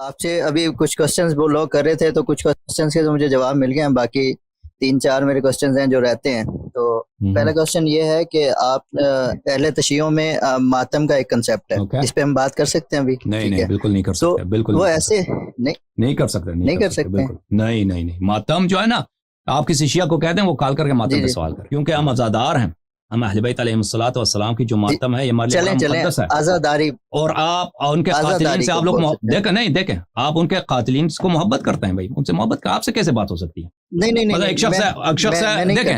آپ سے ابھی کچھ کوسچنز وہ لوگ کر رہے تھے تو کچھ کوسچنز کے تو مجھے جواب مل گئے ہیں، باقی 3-4 میرے کوسچنز ہیں جو رہتے ہیں. تو پہلا کوسچن یہ ہے کہ آپ اہل تشیعوں میں ماتم کا ایک کنسیپٹ ہے، اس پہ ہم بات کر سکتے ہیں ابھی؟ نہیں بالکل نہیں کر سکتے، بالکل وہ ایسے نہیں کر سکتے، نہیں کر سکتے، نہیں ماتم جو ہے نا، آپ کسی شیعہ کو کہتے ہیں وہ کال کر کے ماتم پہ سوال کر، کیونکہ ہم عزادار ہیں، ہم اہل بیت علیہم الصلوۃ والسلام کی جو ماتم ہے یہ ہمارے لیے مقدس ہے. عزاداری اور آپ ان کے قاتلین سے آپ لوگ دیکھیں آپ ان کے قاتلین کو محبت کرتے ہیں، بھائی ان سے محبت کا آپ سے کیسے بات ہو سکتی ہے؟ نہیں ایک شخص ہے دیکھیں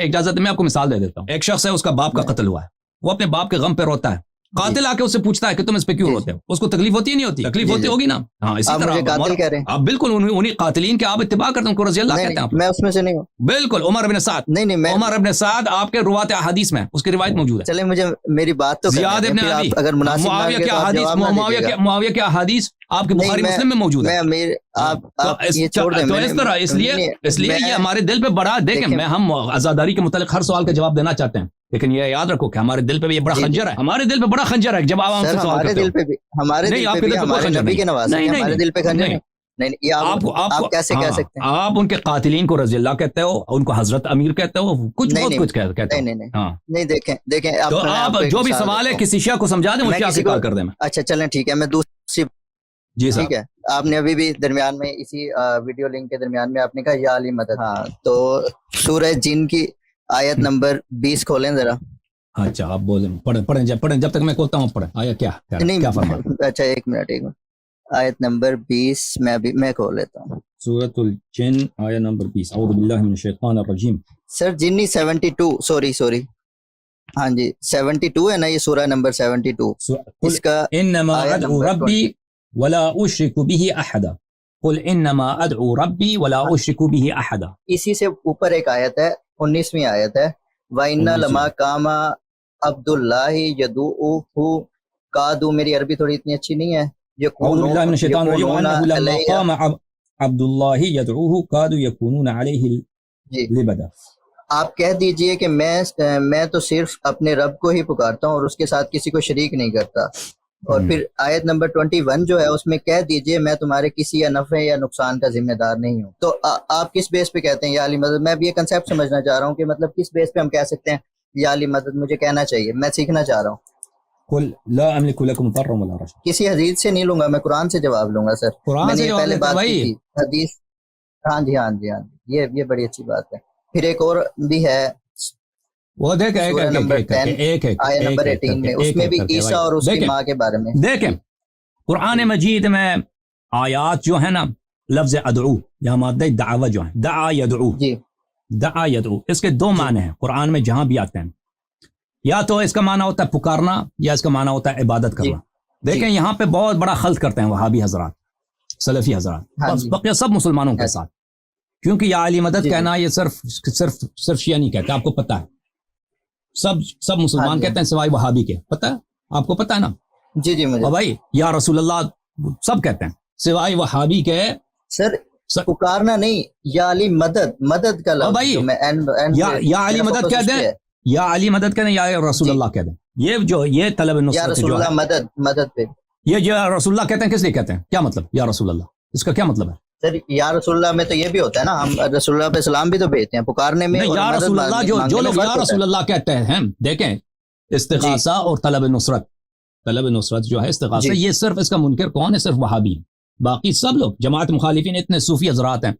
اجازت میں آپ کو مثال دے دیتا ہوں. ایک شخص ہے، اس کا باپ کا قتل ہوا ہے، وہ اپنے باپ کے غم پہ روتا ہے، قاتل آ کے اس سے پوچھتا ہے کہ تم اس پہ کیوں روتے ہو؟ اس کو تکلیف ہوتی ہے نہیں ہوتی؟ تکلیف ہوتی ہوگی نا. ہاں اسی طرح آپ بالکل انہیں قاتلین کے آپ اتباع کرتے ہیں، رضی اللہ کہتے ہیں. میں اس میں سے نہیں ہوں. بالکل عمر ابن سعد، عمر ابن سعد آپ کے روات احادیث میں اس کی روایت موجود ہے. چلے مجھے میری بات تو زیاد ابن ابی، اگر مناسب معاویہ کے احادیث آپ کے بخاری مسلم میں موجود ہے. اس لیے یہ ہمارے دل پہ بڑا، دیکھیں میں ہم عزاداری کے متعلق ہر سوال کا جواب دینا چاہتے ہیں، لیکن یہ یاد رکھو کہ ہمارے دل پہ بھی یہ بڑا خنجر ہے، ہمارے دل پہ بڑا خنجر ہے. جب آپ ہم سے سوال کرتے ہو ہمارے دل پہ خنجر نہیں. آپ کیسے کہہ سکتے ہیں؟ آپ ان کے قاتلین کو رضی اللہ کہتے ہو، ان کو حضرت امیر کہتے ہو، کچھ بہت کچھ کہتے ہو. نہیں دیکھیں تو آپ جو بھی سوال ہے کسی شیعہ کو سمجھا دیں، وہ شیعہ سے کال کر دیں. اچھا چلیں ٹھیک ہے، میں دوسری جی ٹھیک ہے. آپ نے ابھی بھی درمیان میں اسی ویڈیو لنک کے درمیان میں آپ نے کہا یا علی مدد. ہاں تو سورہ جن کی آیت نمبر 20 کھولیں ذرا. اچھا آپ بولیں، پڑھیں جب تک میں کہتا ہوں پڑھیں. آیا کیا فرمایا؟ اچھا ایک منٹ آیت نمبر 20 میں کھول لیتا ہوں. سورۃ الجن آیت نمبر 20. اعوذ باللہ من الشیطان الرجیم. سر جنی 72 سوری ہاں جی 72 ہے نا یہ سورہ نمبر 72. اس کا انما ادعو ربی ولا اشرک به احدا. قل انما ادعو ربی ولا اشرک به احدا. اسی سے اوپر ایک آیت ہے 19ویں آیت ہے وَإِنَّ لَمَا قَامَ عَبْدُ اللَّهِ يَدْعُوهُ قَادُوا. میری عربی تھوڑی اتنی اچھی نہیں ہے. اعوذ باللہ من الشیطان الرجیم. انه لما قام عبد الله يدعوه قادوا يكونون عليه لبدا. آپ کہہ دیجئے کہ میں تو صرف اپنے رب کو ہی پکارتا ہوں اور اس کے ساتھ کسی کو شریک نہیں کرتا. اور پھر آیت نمبر 21 جو ہے اس میں کہہ دیجئے میں تمہارے کسی یا نفع یا نقصان کا ذمہ دار نہیں ہوں. تو آپ کس بیس پہ کہتے ہیں یا علی مدد؟ میں اب یہ کنسیپٹ سمجھنا چاہ رہا ہوں کہ مطلب کس بیس پہ ہم کہہ سکتے ہیں یا علی مدد؟ مجھے کہنا چاہیے، میں سیکھنا چاہ رہا ہوں. قل لا املک لکم ضرا ولا رشدا. کسی حدیث سے نہیں لوں گا، میں قرآن سے جواب لوں گا. سر قرآن سے پہلے بات کی تھی حدیث. ہاں جی یہ بڑی اچھی بات ہے. پھر ایک اور بھی ہے وہ دیکھ ایک آیت نمبر 18 میں، اس میں بھی عیسیٰ اور اس کی ماں کے بارے میں. دیکھیں قرآن مجید میں آیات جو ہے نا، لفظ ادعو یا مادہ دعوت جو ہے، دعا یدعو، دعا یدعو، اس کے دو معنی ہیں قرآن میں جہاں بھی آتے ہیں. یا تو اس کا معنی ہوتا ہے پکارنا، یا اس کا معنی ہوتا ہے عبادت کرنا. دیکھیں یہاں پہ بہت بڑا خلط کرتے ہیں وہابی حضرات، سلفی حضرات، بقیہ سب مسلمانوں کے ساتھ. کیونکہ یا علی مدد کہنا یہ صرف شیعہ نہیں کہتے، آپ کو پتہ ہے. سب مسلمان کہتے ہیں سوائے وہابی کے. پتہ ہے آپ کو؟ پتہ ہے نا؟ جی مجھے بھائی یا رسول اللہ سب کہتے ہیں سوائے وہابی کے. سر پکارنا نہیں، یا علی مدد کا لفظ بھائی یا علی مدد کہہ دیں، یا علی مدد کہہ دیں، یا رسول اللہ کہہ دیں. یہ طلب یا رسول اللہ مدد پہ یہ جو رسول اللہ کہتے ہیں کس لیے کہتے ہیں؟ کیا مطلب یا رسول اللہ؟ اس کا کیا مطلب ہے؟ سر یا رسول اللہ میں تو یہ بھی ہوتا ہے نا، ہم رسول اللہ پہ سلام بھی تو بھیجتے ہیں پکارنے میں. یا رسول اللہ جو لوگ یا رسول اللہ کہتے ہیں، دیکھیں استغاثہ اور طلب نصرت جو ہے استغاثہ، یہ صرف اس کا منکر کون ہے؟ صرف وہابی ہیں. باقی سب لوگ جماعت مخالفین اتنے صوفی حضرات ہیں،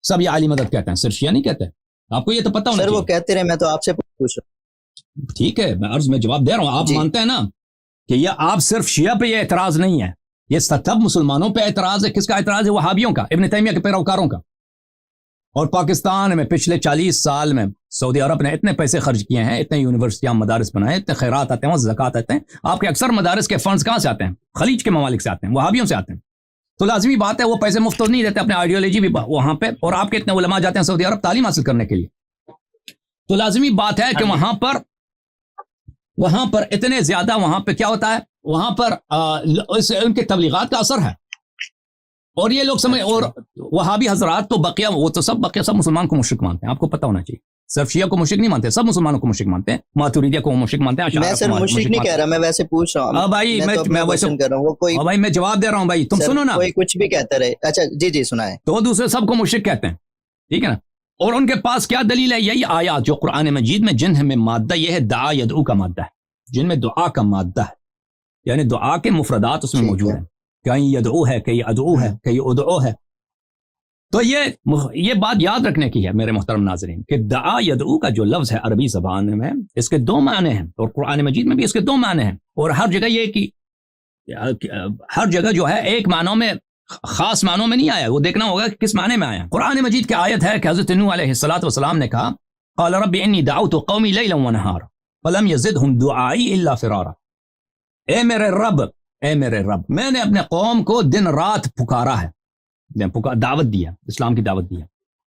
سب یہ علی مدد کہتے ہیں، صرف شیعہ نہیں کہتے. آپ کو یہ تو پتہ ہونا چاہیے. سر وہ کہتے رہے، میں تو آپ سے پوچھ رہا ہوں. ٹھیک ہے میں جواب دے رہا ہوں. آپ مانتے ہیں نا کہ یہ آپ صرف شیعہ پہ یہ اعتراض نہیں ہے، یہ سب مسلمانوں پہ اعتراض ہے. کس کا اعتراض ہے؟ وہابیوں کا، ابن تیمیہ کے پیروکاروں کا. اور پاکستان میں پچھلے 40 سال میں سعودی عرب نے اتنے پیسے خرچ کیے ہیں، اتنے یونیورسٹیاں مدارس بنائے، اتنے خیرات آتے ہیں، وہاں زکوٰۃ آتے ہیں. آپ کے اکثر مدارس کے فنڈز کہاں سے آتے ہیں؟ خلیج کے ممالک سے آتے ہیں، وہابیوں سے آتے ہیں. تو لازمی بات ہے وہ پیسے مفت نہیں دیتے، اپنے آئیڈیالوجی بھی وہاں پہ. اور آپ کے اتنے علماء جاتے ہیں سعودی عرب تعلیم حاصل کرنے کے لیے. تو لازمی بات ہے کہ وہاں پر اتنے زیادہ وہاں پہ کیا ہوتا ہے، وہاں پر ان کے تبلیغات کا اثر ہے. اور یہ لوگ سمجھ، اور وہابی حضرات تو بقیہ وہ تو سب مسلمان کو مشرک مانتے ہیں. آپ کو پتہ ہونا چاہیے. صرف شیعہ کو مشرک نہیں مانتے, سب مسلمانوں کو مشرک مانتے ہیں, ماتوریدیہ کو مشرک مانتے ہیں, میں صرف مشرک نہیں کہہ رہا, میں ویسے پوچھ رہا ہوں بھائی, میں ویسے کر رہا ہوں, وہ کوئی بھائی میں جواب دے رہا ہوں بھائی, تم سنو نا, کوئی کچھ بھی کہتا رہے. اچھا جی سنائیں. تو دوسرے سب کو مشرک کہتے ہیں, ٹھیک ہے نا, اور ان کے پاس کیا دلیل ہے؟ یہی آیات جو قرآن مجید میں جن میں مادہ یہ ہے دعا یدعو کا مادہ ہے, جن میں دعا کا مادہ ہے, یعنی دعا کے مفردات اس میں موجود ہیں, کہیں یدعو ہے, کہیں ادعو ہے, کہیں ادعو ہے. تو یہ بات یاد رکھنے کی ہے میرے محترم ناظرین کہ دعا یدعو کا جو لفظ ہے عربی زبان میں, اس کے دو معنی ہیں, اور قرآن مجید میں بھی اس کے دو معنی ہیں, اور ہر جگہ یہ کہ ہر جگہ جو ہے ایک معنوں میں خاص معنوں میں نہیں آیا, وہ دیکھنا ہوگا کہ کس معنی میں آیا. قرآن مجید کی آیت ہے کہ حضرت نوح علیہ السلام نے کہا قال رب انی دعوت قومی لیلا ونہارا فلم یزدہم دعائی الا فرارا. اے میرے رب, میں نے اپنے قوم کو دن رات پکارا ہے, دعوت دیا, اسلام کی دعوت دیا.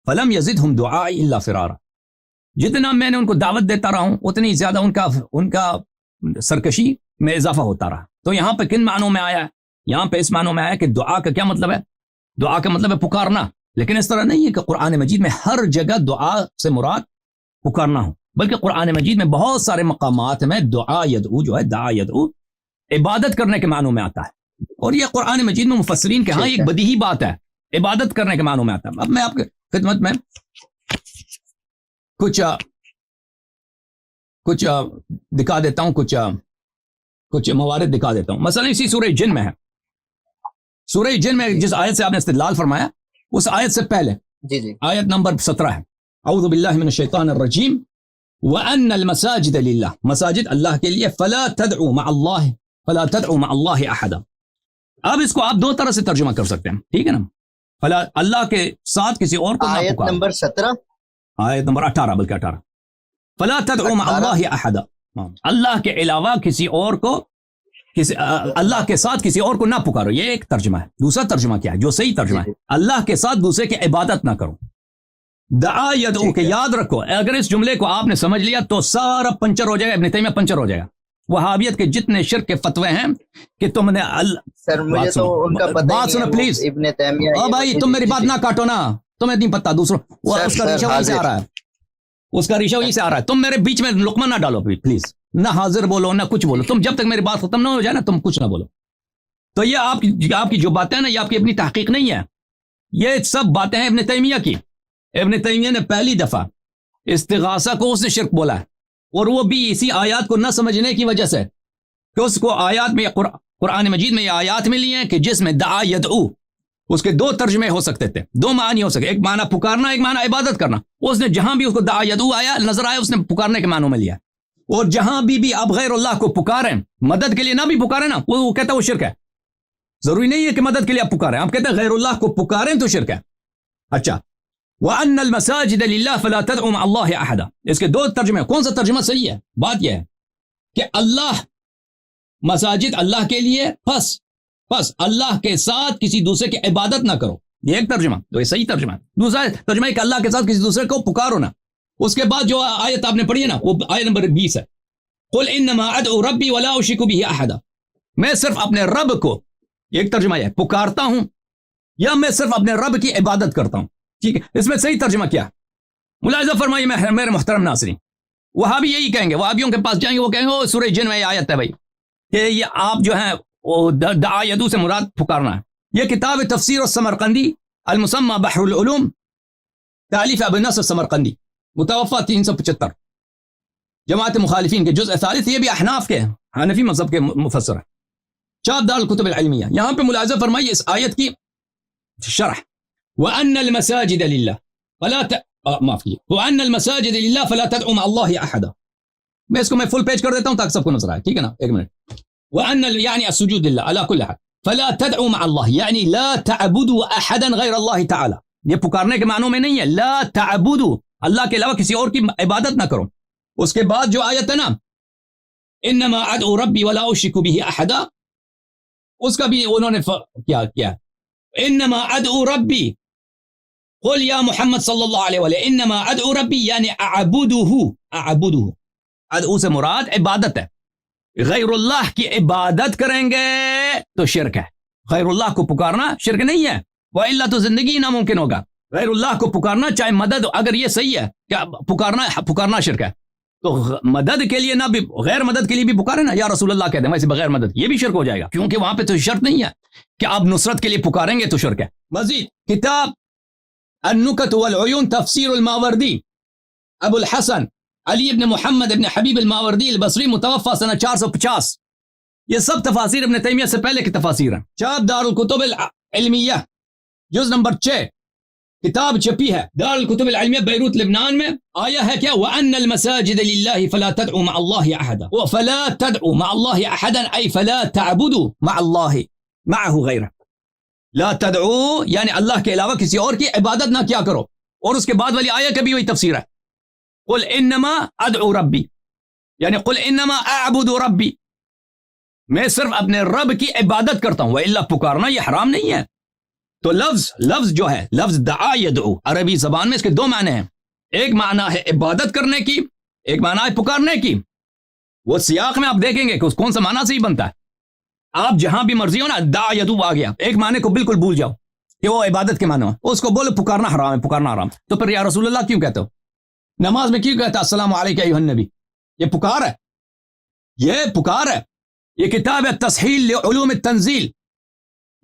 فلم یزدہم دعائی الا فرارا, جتنا میں نے ان کو دعوت دیتا رہا ہوں اتنی زیادہ ان کا سرکشی میں اضافہ ہوتا رہا. تو یہاں پہ کن معنوں میں آیا ہے؟ یہاں پہ اس معنوں میں آیا کہ دعا کا کیا مطلب ہے؟ دعا کا مطلب ہے پکارنا, لیکن اس طرح نہیں ہے کہ قرآن مجید میں ہر جگہ دعا سے مراد پکارنا ہو, بلکہ قرآن مجید میں بہت سارے مقامات میں دعا یدعو جو ہے دعا یدعو عبادت کرنے کے معنوں میں آتا ہے. اور یہ قرآن مجید میں مفسرین کے ہاں ایک بدیہی بات ہے, عبادت کرنے کے معنوں میں آتا ہے. اب میں آپ کے خدمت میں کچھ دکھا دیتا ہوں, کچھ موارد دکھا دیتا ہوں. مثلا اسی سورہ جن میں ہے, سورہ جن میں جس آیت سے آپ نے استدلال فرمایا اس آیت سے پہلے آیت نمبر 17 ہے, اعوذ باللہ من الشیطان الرجیم وَأَنَّ الْمَسَاجِدَ لِلَّهِ, مساجد اللہ کے لیے, فَلَا تَدْعُوا مَعَ اللَّهِ أَحَدًا. اب اس کو آپ دو طرح سے ترجمہ کر سکتے ہیں, ٹھیک ہے نا, فلا اللہ کے ساتھ کسی اور کو نہ پکارو. آیت نمبر 17, آیت نمبر 18, بلکہ 18, فَلَا تَدْعُوا مَعَ اللَّهِ أَحَدًا, اللہ کے علاوہ کسی اور کو, اللہ کے ساتھ کسی اور کو نہ پکارو. یہ ایک ترجمہ ہے. دوسرا ترجمہ کیا ہے جو صحیح ترجمہ ہے؟ اللہ کے ساتھ دوسرے کی عبادت نہ کرو. دعا یدعو کہ یاد رکھو, اگر اس جملے کو آپ نے سمجھ لیا تو سارا پنچر ہو جائے گا, ابن تیمیہ پنچر ہو جائے گا. وہابیت کے جتنے شرک کے فتوے ہیں کہ تم نے سر مجھے تو ان کا پتہ بات سنو پلیز, ابن تیمیہ بھائی تم میری بات نہ کاٹو نا, تمہیں نہیں پتہ دوسروں, اس کا ریشہ وہیں سے آ رہا ہے, اس کا ریشہ وہیں سے آ رہا ہے. تم میرے بیچ میں لقمہ نہ ڈالو پلیز, نہ حاضر بولو نہ کچھ بولو, تم جب تک میری بات ختم نہ ہو جائے نا تم کچھ نہ بولو. تو یہ آپ کی جو باتیں نا یہ آپ کی اپنی تحقیق نہیں ہے, یہ سب باتیں ہیں ابن تیمیہ کی. ابن تیمیہ نے پہلی دفعہ استغاثہ کو اس نے شرک بولا ہے, اور وہ بھی اسی آیات کو نہ سمجھنے کی وجہ سے کہ اس کو آیات میں قرآن مجید میں یہ آیات ملی ہیں کہ جس میں دعا یدعو, اس کے دو ترجمے ہو سکتے تھے, دو معنی ہو سکے, ایک معنی پکارنا, ایک معنی عبادت کرنا. اس نے جہاں بھی اس کو دعا یدعو آیا نظر آیا اس نے پکارنے کے معنوں میں لیا, اور جہاں بھی آپ غیر اللہ کو پکاریں, مدد کے لیے نہ بھی پکاریں نا, وہ کہتا ہے وہ شرک ہے. ضروری نہیں ہے کہ مدد کے لیے آپ پکاریں, آپ کہتے ہیں غیر اللہ کو پکاریں تو شرک ہے. اچھا, وَأَنَّ الْمَسَاجِدَ لِلَّهِ فَلَا تَدْعُوا مَعَ اللَّهِ أَحَدًا, اس کے دو ترجمے, کون سا ترجمہ صحیح ہے؟ بات یہ ہے کہ اللہ, مساجد اللہ کے لیے, بس اللہ کے ساتھ کسی دوسرے کی عبادت نہ کرو, یہ ایک ترجمہ, تو یہ صحیح ترجمہ ہے. دوسرا ترجمہ ہے کہ اللہ کے ساتھ کسی دوسرے کو پکارو نا. اس کے بعد جو آیت آپ نے پڑھی ہے نا, وہ آیت نمبر 20 ہے, قُلْ إِنَّمَا أَدْعُو رَبِّي وَلَا أُشْرِكُ بِهِ أَحَدًا, میں صرف اپنے رب کو, ایک ترجمہ ہے پکارتا ہوں, یا میں صرف اپنے رب کی عبادت کرتا ہوں. ٹھیک ہے, اس میں صحیح ترجمہ کیا؟ ملاحظہ فرمائیے میرے محترم ناظرین, وہاں بھی یہی کہیں گے, وہابیوں کے پاس جائیں گے, وہ کہیں گے سورہ جن میں یہ آیت ہے بھائی کہ یہ آپ جو ہیں دعا یدعو سے مراد پکارنا ہے. یہ کتاب تفسیر السمرقندی المسمى بحر العلوم, تالیف ابو نصر سمرقندی, متوفى 375, جماعت مخالفین کے جزء ثالث, یہ بھی احناف کے, حنفی مذہب کے مفسر ہے, چاپ دار الکتب العلمیہ. یہاں پہ ملاحظہ فرمائیے اس آیت کی شرح, وَأَنَّ الْمَسَاجِدَ لِلَّهِ وَأَنَّ الْمَسَاجِدَ لِلَّهِ فَلَا تَدْعُوا مَعَ اللَّهِ أَحَدًا. میں اس کو میں فل پیج کر دیتا ہوں تاکہ سب کو نظر آئے, ٹھیک ہے نا, ایک منٹ. وَأَنَّ يعني السجود لله على كل حال فلا تدعوا مع الله, يعني لا تعبدوا احدا غير الله تعالى. یہ پکارنے کے معنوں میں نہیں ہے, لا تعبدوا, اللہ کے علاوہ کسی اور کی عبادت نہ کرو. اس کے بعد جو آیت ہے نا, انما ادعو ربي ولا اشرك به احدا, اس کا بھی انہوں نے کیا, انما ادعو ربي, قل یا محمد صلی اللہ علیہ وسلم, انما ادعو ربی یعنی اعبدہ, ادعو سے مراد عبادت ہے. غیر اللہ کی عبادت کریں گے تو شرک ہے, غیر اللہ کو پکارنا شرک نہیں ہے, وَإِلَّا تو زندگی ناممکن ہوگا. غیر اللہ کو پکارنا چاہے مدد، اگر یہ صحیح ہے کہ پکارنا شرک ہے تو مدد کے لیے نہ بھی غیر مدد کے لیے بھی پکارے نا، یا رسول اللہ کہتے ہیں، ویسے بغیر مدد یہ بھی شرک ہو جائے گا، کیونکہ وہاں پہ تو شرط نہیں ہے کہ آپ نصرت کے لیے پکاریں گے تو شرک ہے۔ مزید کتاب النکت والعیون تفسیر الماوردی ابو الحسن علی ابن محمد ابن حبیب الماوردی البصری متوفى سنہ 450، یہ سب تفاسیر ابن تیمیہ سے پہلے کی تفاسیر ہیں۔ چاپ دار الکتب العلمیہ جز نمبر 6 کتاب چھپی ہے دار الکتب العلمیہ بیروت لبنان میں، آیا ہے کیا وَأَنَّ الْمَسَاجِدَ لِلَّهِ فَلَا تَدْعُوا مَعَ اللَّهِ أَحَدًا، فَلَا تَدْعُوا مَعَ اللَّهِ أَحَدًا أي فَلَا تَعْبُدُوا مَعَ اللَّهِ مَعَهُ غَيْرَهُ، لا تدعو یعنی اللہ کے علاوہ کسی اور کی عبادت نہ کیا کرو، اور اس کے بعد والی آیت کا بھی وہی تفسیر ہے، قل انما ادعو ربی یعنی قل انما اعبد ربی، میں صرف اپنے رب کی عبادت کرتا ہوں، وَإِلَّا پکارنا یہ حرام نہیں ہے۔ تو لفظ جو ہے لفظ دعا یدعو عربی زبان میں اس کے دو معنی ہیں، ایک معنی ہے عبادت کرنے کی، ایک معنی ہے پکارنے کی۔ وہ سیاق میں آپ دیکھیں گے کہ کون سا معنی سے ہی بنتا ہے، آپ جہاں بھی مرضی ہو نا دعا یدعو آ گیا، ایک معنی کو بالکل بھول جاؤ کہ وہ عبادت کے معنی ہے، اس کو بولو پکارنا حرام ہے، پکارنا حرام، تو پھر یا رسول اللہ کیوں کہتے ہو؟ نماز میں کیوں کہتا السلام علیکم ایھا النبی؟ یہ پکار ہے، یہ پکار ہے۔ یہ کتاب ہے تصحیح لعلوم التنزیل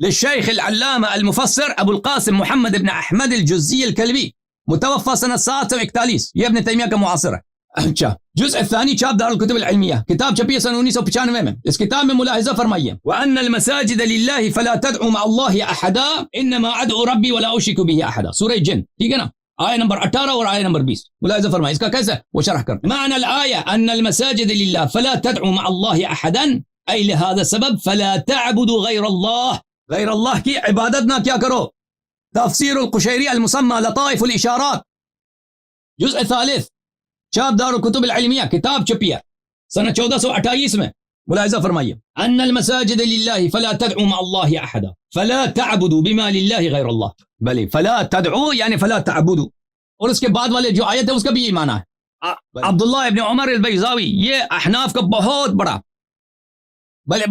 للشیخ العلامہ المفسر ابو القاسم محمد ابن احمد الجزی الکلبی متوفى سنہ 741، یہ ابن تیمیہ کا معاصر ہے۔ اچھا، جزء الثانی چاپ دار الکتب العلمیہ، کتاب چھپی ہے سنہ 1995 میں۔ اس کتاب میں ملاحظہ فرمائیے وَأَنَّ الْمَسَاجِدَ لِلَّهِ فَلَا تَدْعُوا مَعَ اللَّهِ أَحَدًا إِنَّمَا أَدْعُو رَبِّي وَلَا أُشْرِكُ بِهِ أَحَدًا، سورہ جن، ٹھیک ہے نا، آیہ نمبر 18 اور آیہ نمبر 20 ملاحظہ فرمائیے، اس کا کیسا ہے وہ شرح کرتے ہیں۔ معنی الآیہ أَنَّ الْمَسَاجِدَ لِلَّهِ فَلَا تَدْعُوا مَعَ اللَّهِ أَحَدًا أي لهذا السبب فَلَا تَعْبُدُوا غَيْرَ اللَّهِ، غیر اللہ کی عبادت نہ کیا کرو۔ تفسیر القشیری المسمى لطائف الاشارات جزء ثالث چاپ دار الکتب العلمیہ، کتاب چھپی ہے سنہ 1428 میں، ملاحظہ فرمائیے ان المساجد للہ فلا تدعوا مع اللہ احدا فلا تعبدوا بما للہ غیر اللہ، بلے فلا تدعوا یعنی فلا تعبدوا، اور اس کے بعد والے جو آیت ہے اس کا بھی یہ معنی ہے۔ عبداللہ ابن عمر البیضاوی یہ احناف کا بہت بڑا، بلے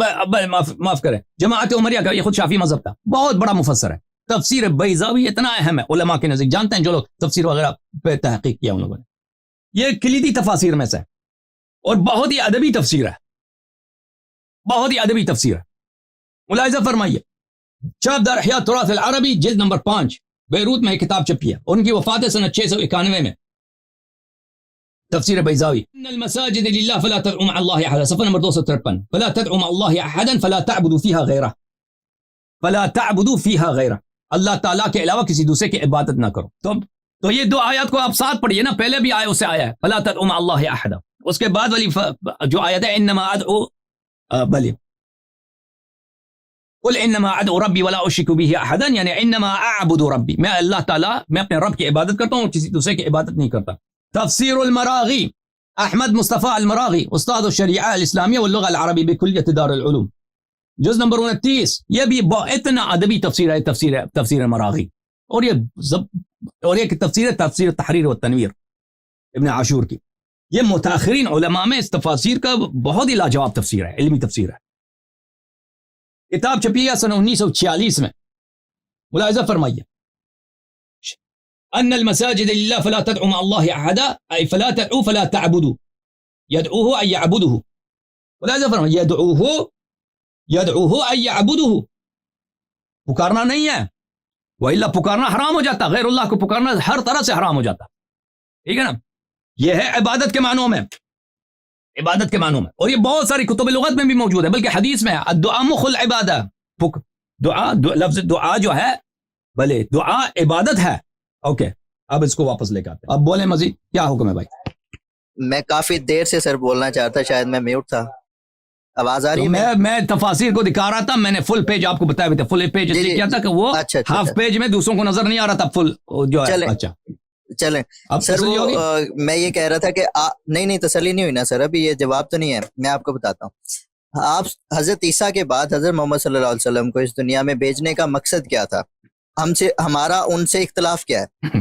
معاف کریں جماعت عمریہ کا، یہ خود شافعی مذہب تھا، بہت بڑا مفسر ہے۔ تفسیر بیضاوی اتنا اہم ہے علماء کے نزدیک، جانتے ہیں جو لوگ تفسیر وغیرہ پہ تحقیق کیا ان لوگوں نے، یہ کلیدی تفاسیر میں سے ہے اور بہت ہی ادبی تفسیر ہے، بہت ہی ادبی تفسیر ہے۔ ملاحظہ فرمائیے چاپ دار احیاء تراث العربی جلد نمبر 5 بیروت میں کتاب چھپی ہے، ان کی وفات سنہ 691 میں۔ تفسیر بیضاوی ان المساجد للہ فلا تدعوا مع اللہ احدا، صفحہ نمبر 253 فلا تدعوا مع اللہ احدا فلا تعبدوا فيها غیرہ، فلا تعبدوا فيها غیرہ، اللہ تعالیٰ کے علاوہ کسی دوسرے کی عبادت نہ کرو۔ تو یہ دو آیات کو آپ ساتھ پڑھیے نا، پہلے بھی آیا اس سے آیا ہے فلا تدعوا مع اللہ احدا، اس کے بعد والی جو آیت ہے انما ادعو بلی قل انما ادعو ربی ولا اشرک به احدا یعنی انما اعبد ربی، میں اللہ تعالیٰ میں اپنے رب کی عبادت کرتا ہوں اور کسی دوسرے کی عبادت نہیں کرتا۔ تفسیر المراغی احمد مصطفیٰ المراغی استاد الشریعہ الاسلامیہ واللغہ العربی بکلیۃ دار العلوم جز نمبر 29، یہ بھی اتنا ادبی تفسیر ہے تفسیر المراغی، اور یہ تفسیر ہے تفسیر تحریر و تنویر ابن عاشور کی، یہ متاخرین علماء میں اس تفاسیر کا بہت ہی لاجواب تفسیر ہے، علمی تفسیر ہے۔ کتاب چھپی ہے سنہ 1946 میں، ملاحظہ فرمائیے ان المساجد للہ فلا تدعوا مع اللہ احدا ای فلا تدعوا فلا تعبدوا، یدعوه ای یعبده، ملاحظہ فرمائیے یدعوه ای یعبده، پکارنا نہیں ہے، وإلا پکارنا حرام ہو جاتا، غیر اللہ کو پکارنا ہر طرح سے حرام ہو جاتا، ٹھیک ہے نا۔ یہ ہے عبادت کے معنوں میں، عبادت کے معنوں میں، اور یہ بہت ساری کتب لغت میں بھی موجود ہے، بلکہ حدیث میں الدعاء مخ العبادہ، لفظ دعا جو ہے بلے دعا عبادت ہے۔ اوکے، اب اس کو واپس لے کے آتے ہیں، اب بولیں مزید کیا حکم ہے بھائی؟ میں کافی دیر سے سر بولنا چاہتا، شاید میں میوٹ تھا، آواز آ رہی ہے؟ میں تفاسیر کو دکھا رہا تھا، میں نے فل پیج آپ کو بتایا بھی تھا، فل پیج اس لیے کیا تھا کہ وہ ہاف پیج میں دوسروں کو نظر نہیں آ رہا تھا فل جو ہے۔ اچھا چلیں سر، میں یہ کہہ رہا تھا کہ نہیں تسلی نہیں ہوئی نا سر، ابھی یہ جواب تو نہیں ہے، میں آپ کو بتاتا ہوں۔ آپ حضرت عیسیٰ کے بعد حضرت محمد صلی اللہ علیہ وسلم کو اس دنیا میں بھیجنے کا مقصد کیا تھا؟ ہمارا ان سے اختلاف کیا ہے؟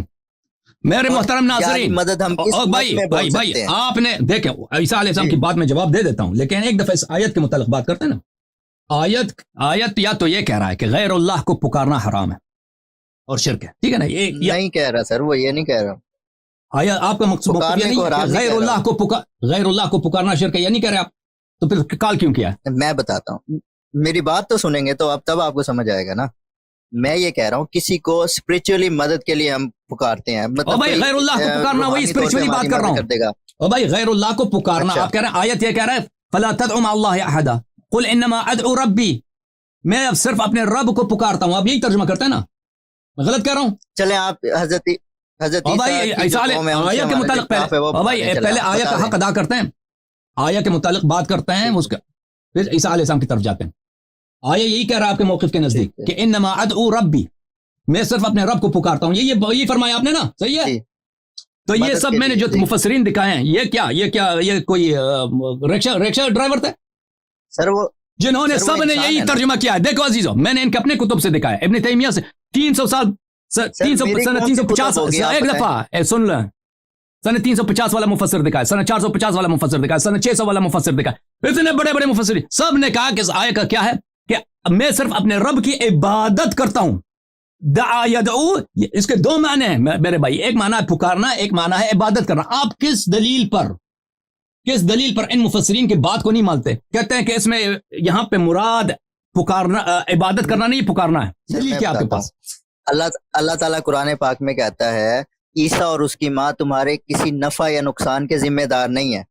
میرے محترم ناظرین، مدد ہم کس بھائی آپ نے دیکھیں عیسیٰ علیہ السلام کی بات میں جواب دے دیتا ہوں، لیکن ایک دفعہ اس آیت کے متعلق بات کرتے ہیں نا۔ آیت یا تو یہ کہہ رہا ہے کہ غیر اللہ کو پکارنا حرام ہے، اور شرک ہے. ٹھیک ہے نا. یہ نہیں کہہ رہا سر, وہ یہ نہیں کہہ رہا. آیا آپ کا مقصود غیر اللہ کو پکارنا شرک ہے, یہ نہیں کہہ رہے آپ, تو پھر کال کیوں کیا؟ میں بتاتا ہوں, میری بات تو سنیں گے تو اب تب آپ کو سمجھ آئے گا نا. میں یہ کہہ رہا ہوں کسی کو اسپرچولی مدد کے لیے ہم پکارتے ہیں, مطلب بھائی غیر اللہ کو پکارنا, وہی اسپرچولی بات کر رہا ہوں. او بھائی غیر اللہ کو پکارنا, آپ کہہ رہے ہیں آیت یہ کہہ رہا ہے فلا تدعوا مع اللہ احدا قل انما ادعو ربی, میں اب صرف اپنے رب کو پکارتا ہوں. آپ یہی ترجمہ کرتے ہیں نا, میں غلط کہہ رہا ہوں؟ چلیں آپ حضرت آیت کے متعلق پہلے آیت کا حق ادا کرتے ہیں, آیت کے متعلق بات کرتے ہیں, اس کا پھر عیسیٰ علیہ السلام کی طرف جاتے ہیں. آیا یہی کہہ رہا ہے آپ کے موقف کے نزدیک کہ انما ادعو ربی, میں صرف اپنے رب کو پکارتا ہوں, یہ فرمایا آپ نے نا, صحیح ہے؟ تو یہ سب میں نے جو مفسرین دکھائے ہیں, یہ کوئی رکشہ ڈرائیور تھے سر, وہ جنہوں نے سب نے یہی ترجمہ کیا ہے. دیکھو عزیزو, میں نے ان کے اپنے کتب سے دکھایا, ابن تیمیہ سے 300 سال 350 ایک دفعہ سن لیں, سن 350 والا مفسر دکھایا, سن 450 والا مفسر دکھایا, سن 600 والا مفسر دکھایا, اتنے بڑے بڑے مفسرین سب نے کہا کہ اس آیت کا کیا ہے کہ میں صرف اپنے رب کی عبادت کرتا ہوں. دعا یدعو, اس کے دو معنی ہیں میرے بھائی, ایک معنی ہے پکارنا, ایک معنی ہے عبادت کرنا. آپ کس دلیل پر ان مفسرین کی بات کو نہیں مانتے؟ کہتے ہیں کہ اس میں یہاں پہ مراد پکارنا, عبادت کرنا نہیں, پکارنا ہے. دلیل کیا آپ کے پاس؟ اللہ تعالیٰ قرآن پاک میں کہتا ہے عیسیٰ اور اس کی ماں تمہارے کسی نفع یا نقصان کے ذمہ دار نہیں ہے,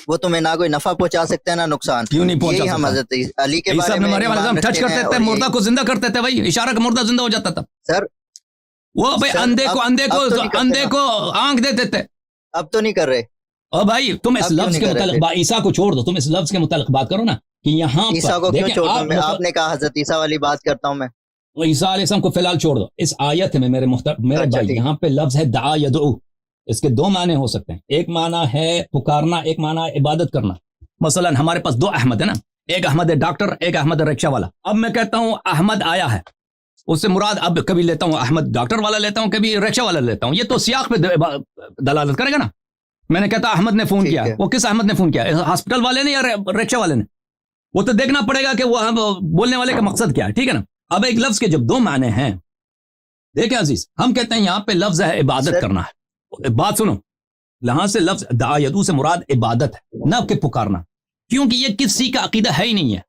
وہ تمہیں نہ کوئی نفع پہنچا سکتے ہیں نہ نقصان. کیوں نہیں پہنچا سکتا؟ ہم حضرت علی کے بارے میں ٹچ کرتے تھے, مردہ کو زندہ کرتے تھے, بھائی اشارہ کا مردہ زندہ ہو جاتا تھا سر. وہ بھائی اندھے کو آنکھ دیتے تھے, اب تو نہیں کر رہے. اور بھائی تم اس لفظ کے متعلق عیسیٰ کو چھوڑ دو, تم اس لفظ کے متعلق بات کرو نا کہ یہاں عیسیٰ کو کیوں چھوڑ دو؟ میں آپ نے کہا حضرت عیسیٰ والی بات کرتا ہوں میں. عیسیٰ علیہ السلام کو فی الحال چھوڑ دو. اس آیت میں میرے بھائی یہاں پہ لفظ ہے دعا یدعو, اس کے دو معنی ہو سکتے ہیں. ایک معنی ہے پکارنا, ایک معنی ہے عبادت کرنا. مثلا ہمارے پاس دو احمد ہے نا, ایک احمد ہے ڈاکٹر, ایک احمد ہے رکشہ والا. اب میں کہتا ہوں احمد آیا ہے, اس سے مراد اب کبھی لیتا ہوں احمد ڈاکٹر والا لیتا ہوں, کبھی رکشہ والا لیتا ہوں. یہ تو سیاق پہ دلالت کرے گا نا. میں نے کہتا احمد نے فون کیا, وہ کس احمد نے فون کیا, ہاسپٹل والے نے یا رکشہ والے نے؟ وہ تو دیکھنا پڑے گا کہ وہ بولنے والے کا مقصد کیا ہے. ٹھیک ہے نا. اب ایک لفظ کے جب دو معنی ہیں, دیکھیں عزیز, ہم کہتے ہیں یہاں پہ لفظ ہے عبادت کرنا ہے. بات سنو, یہاں سے لفظ دعا یدعو سے مراد عبادت ہے, نہ کہ پکارنا, کیونکہ یہ کسی کا عقیدہ ہے ہی نہیں ہے.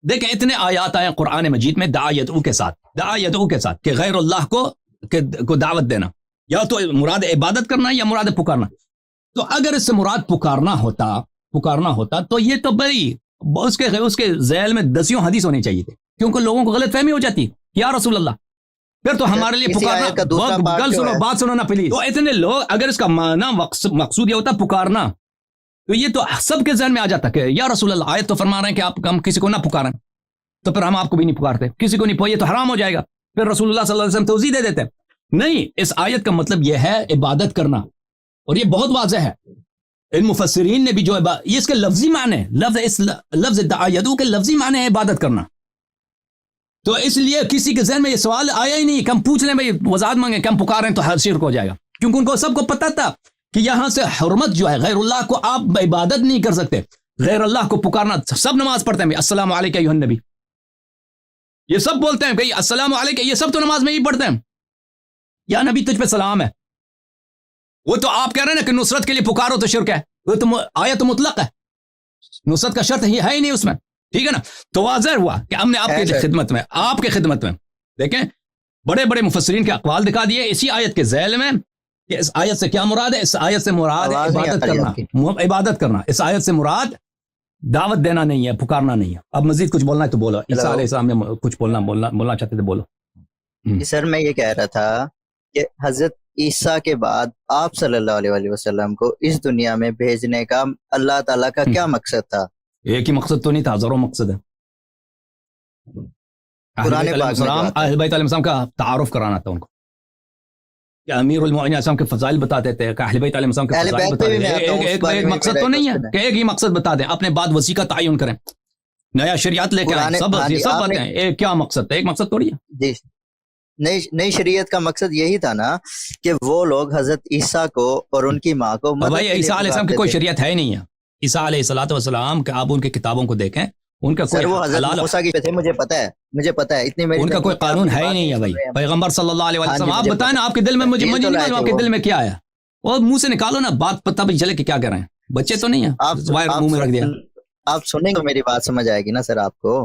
دیکھیں اتنے آیات آئے قرآن مجید میں دعا یدعو کے ساتھ کہ غیر اللہ کو دعوت دینا, یا تو مراد عبادت کرنا یا مراد پکارنا. تو اگر اس سے مراد پکارنا ہوتا تو یہ تو بڑی اس کے ذیل میں دسیوں حدیث ہونی چاہیے تھے, کیونکہ لوگوں کو غلط فہمی ہو جاتی یا رسول اللہ. پھر تو ہمارے لیے پکارنا, بات سنو نا پلیز. تو اتنے لوگ, اگر اس کا معنی مقصود یہ ہوتا پکارنا, تو یہ تو سب کے ذہن میں آ جاتا کہ یا رسول اللہ آیت تو فرما رہے ہیں کہ ہم کسی کو نہ پکاریں, تو پھر ہم آپ کو بھی نہیں پکارتے, کسی کو نہیں, یہ تو حرام ہو جائے گا. پھر رسول اللہ صلی اللہ علیہ وسلم توضیح دے دیتے. نہیں, اس آیت کا مطلب یہ ہے عبادت کرنا, اور یہ بہت واضح ہے. ان مفسرین نے بھی جو یہ اس کے لفظی معنی, لفظ دعا یدعو کے لفظی معنی ہے عبادت کرنا. تو اس لیے کسی کے ذہن میں یہ سوال آیا ہی نہیں کہ ہم پوچھ لیں, بھائی وضاحت مانگیں کہ ہم پکاریں تو ہر شرک ہو جائے گا, کیونکہ ان کو سب کو پتہ تھا کہ یہاں سے حرمت جو ہے, غیر اللہ کو آپ عبادت نہیں کر سکتے. غیر اللہ کو پکارنا, سب نماز پڑھتے ہیں السلام علیکہ ایھا النبی, یہ سب بولتے ہیں کہ السلام علیکہ, یہ سب تو نماز میں ہی پڑھتے ہیں, یا نبی تجھ پہ سلام ہے. وہ تو آپ کہہ رہے ہیں نا کہ نصرت کے لیے پکارو تو شرک ہے, وہ تو آیت تو مطلق ہے, نصرت کا شرط ہے ہی نہیں اس میں. ٹھیک ہے نا. تو واضح ہوا کہ ہم نے آپ کے خدمت میں دیکھیں بڑے بڑے مفسرین کے اقوال دکھا دیے اسی آیت کے ذیل میں کہ اس آیت سے کیا مراد ہے. اس آیت سے مراد عبادت کرنا, اس آیت سے مراد دعوت دینا نہیں ہے, پکارنا نہیں ہے. اب مزید کچھ بولنا ہے تو بولو. عیسیٰ علیہ السلام نے کچھ بولنا چاہتے تھے, بولو. سر میں یہ کہہ رہا تھا کہ حضرت عیسیٰ کے بعد آپ صلی اللہ علیہ وسلم کو اس دنیا میں بھیجنے کا اللہ تعالیٰ کا کیا مقصد تھا؟ ایک ہی مقصد تو نہیں تھا, ہزاروں مقصد ہے. اہل بیت علیہ السلام کا تعارف کرانا تھا ان کو, کہ امیر المؤمنین السلام کے فضائل بتاتے تھے, کہ اہل بیت علیہ السلام کے فضائل بتاتے تھے. ایک مقصد تو نہیں ہے کہ ایک ہی مقصد بتا دیں, اپنے بعد وسیع کا تعین کریں, نیا شریعت لے کے آئیں, سب باتیں ایک کیا مقصد تھا, ایک مقصد تھوڑی ہے. جی, نئی شریعت کا مقصد یہی تھا نا کہ وہ لوگ حضرت عیسیٰ کو اور ان کی ماں کو, بھائی عیسیٰ علیہ السلام کی کوئی شریعت ہے ہی نہیں ہے. عیسیٰ علیہ الصلوۃ والسلام کہ آپ ان کے کتابوں کو دیکھیں, ان کا کوئی وہ حضرت موسیٰ کی تھے, مجھے پتا ہے, مجھے پتا ہے اتنی میری ان کا کوئی قانون ہے ہی نہیں ہے بھائی. پیغمبر صلی اللہ علیہ وسلم آپ بتائیں نا آپ کے دل میں, مجھے نہیں معلوم آپ کے دل میں کیا ہے, اور منہ سے نکالو نا بات, پتہ بھی چلے کہ کیا کر رہے ہیں. بچے تو نہیں ہیں منہ میں رکھ دیا. آپ سنیں گے میری بات سمجھ آئے گی نا سر آپ کو,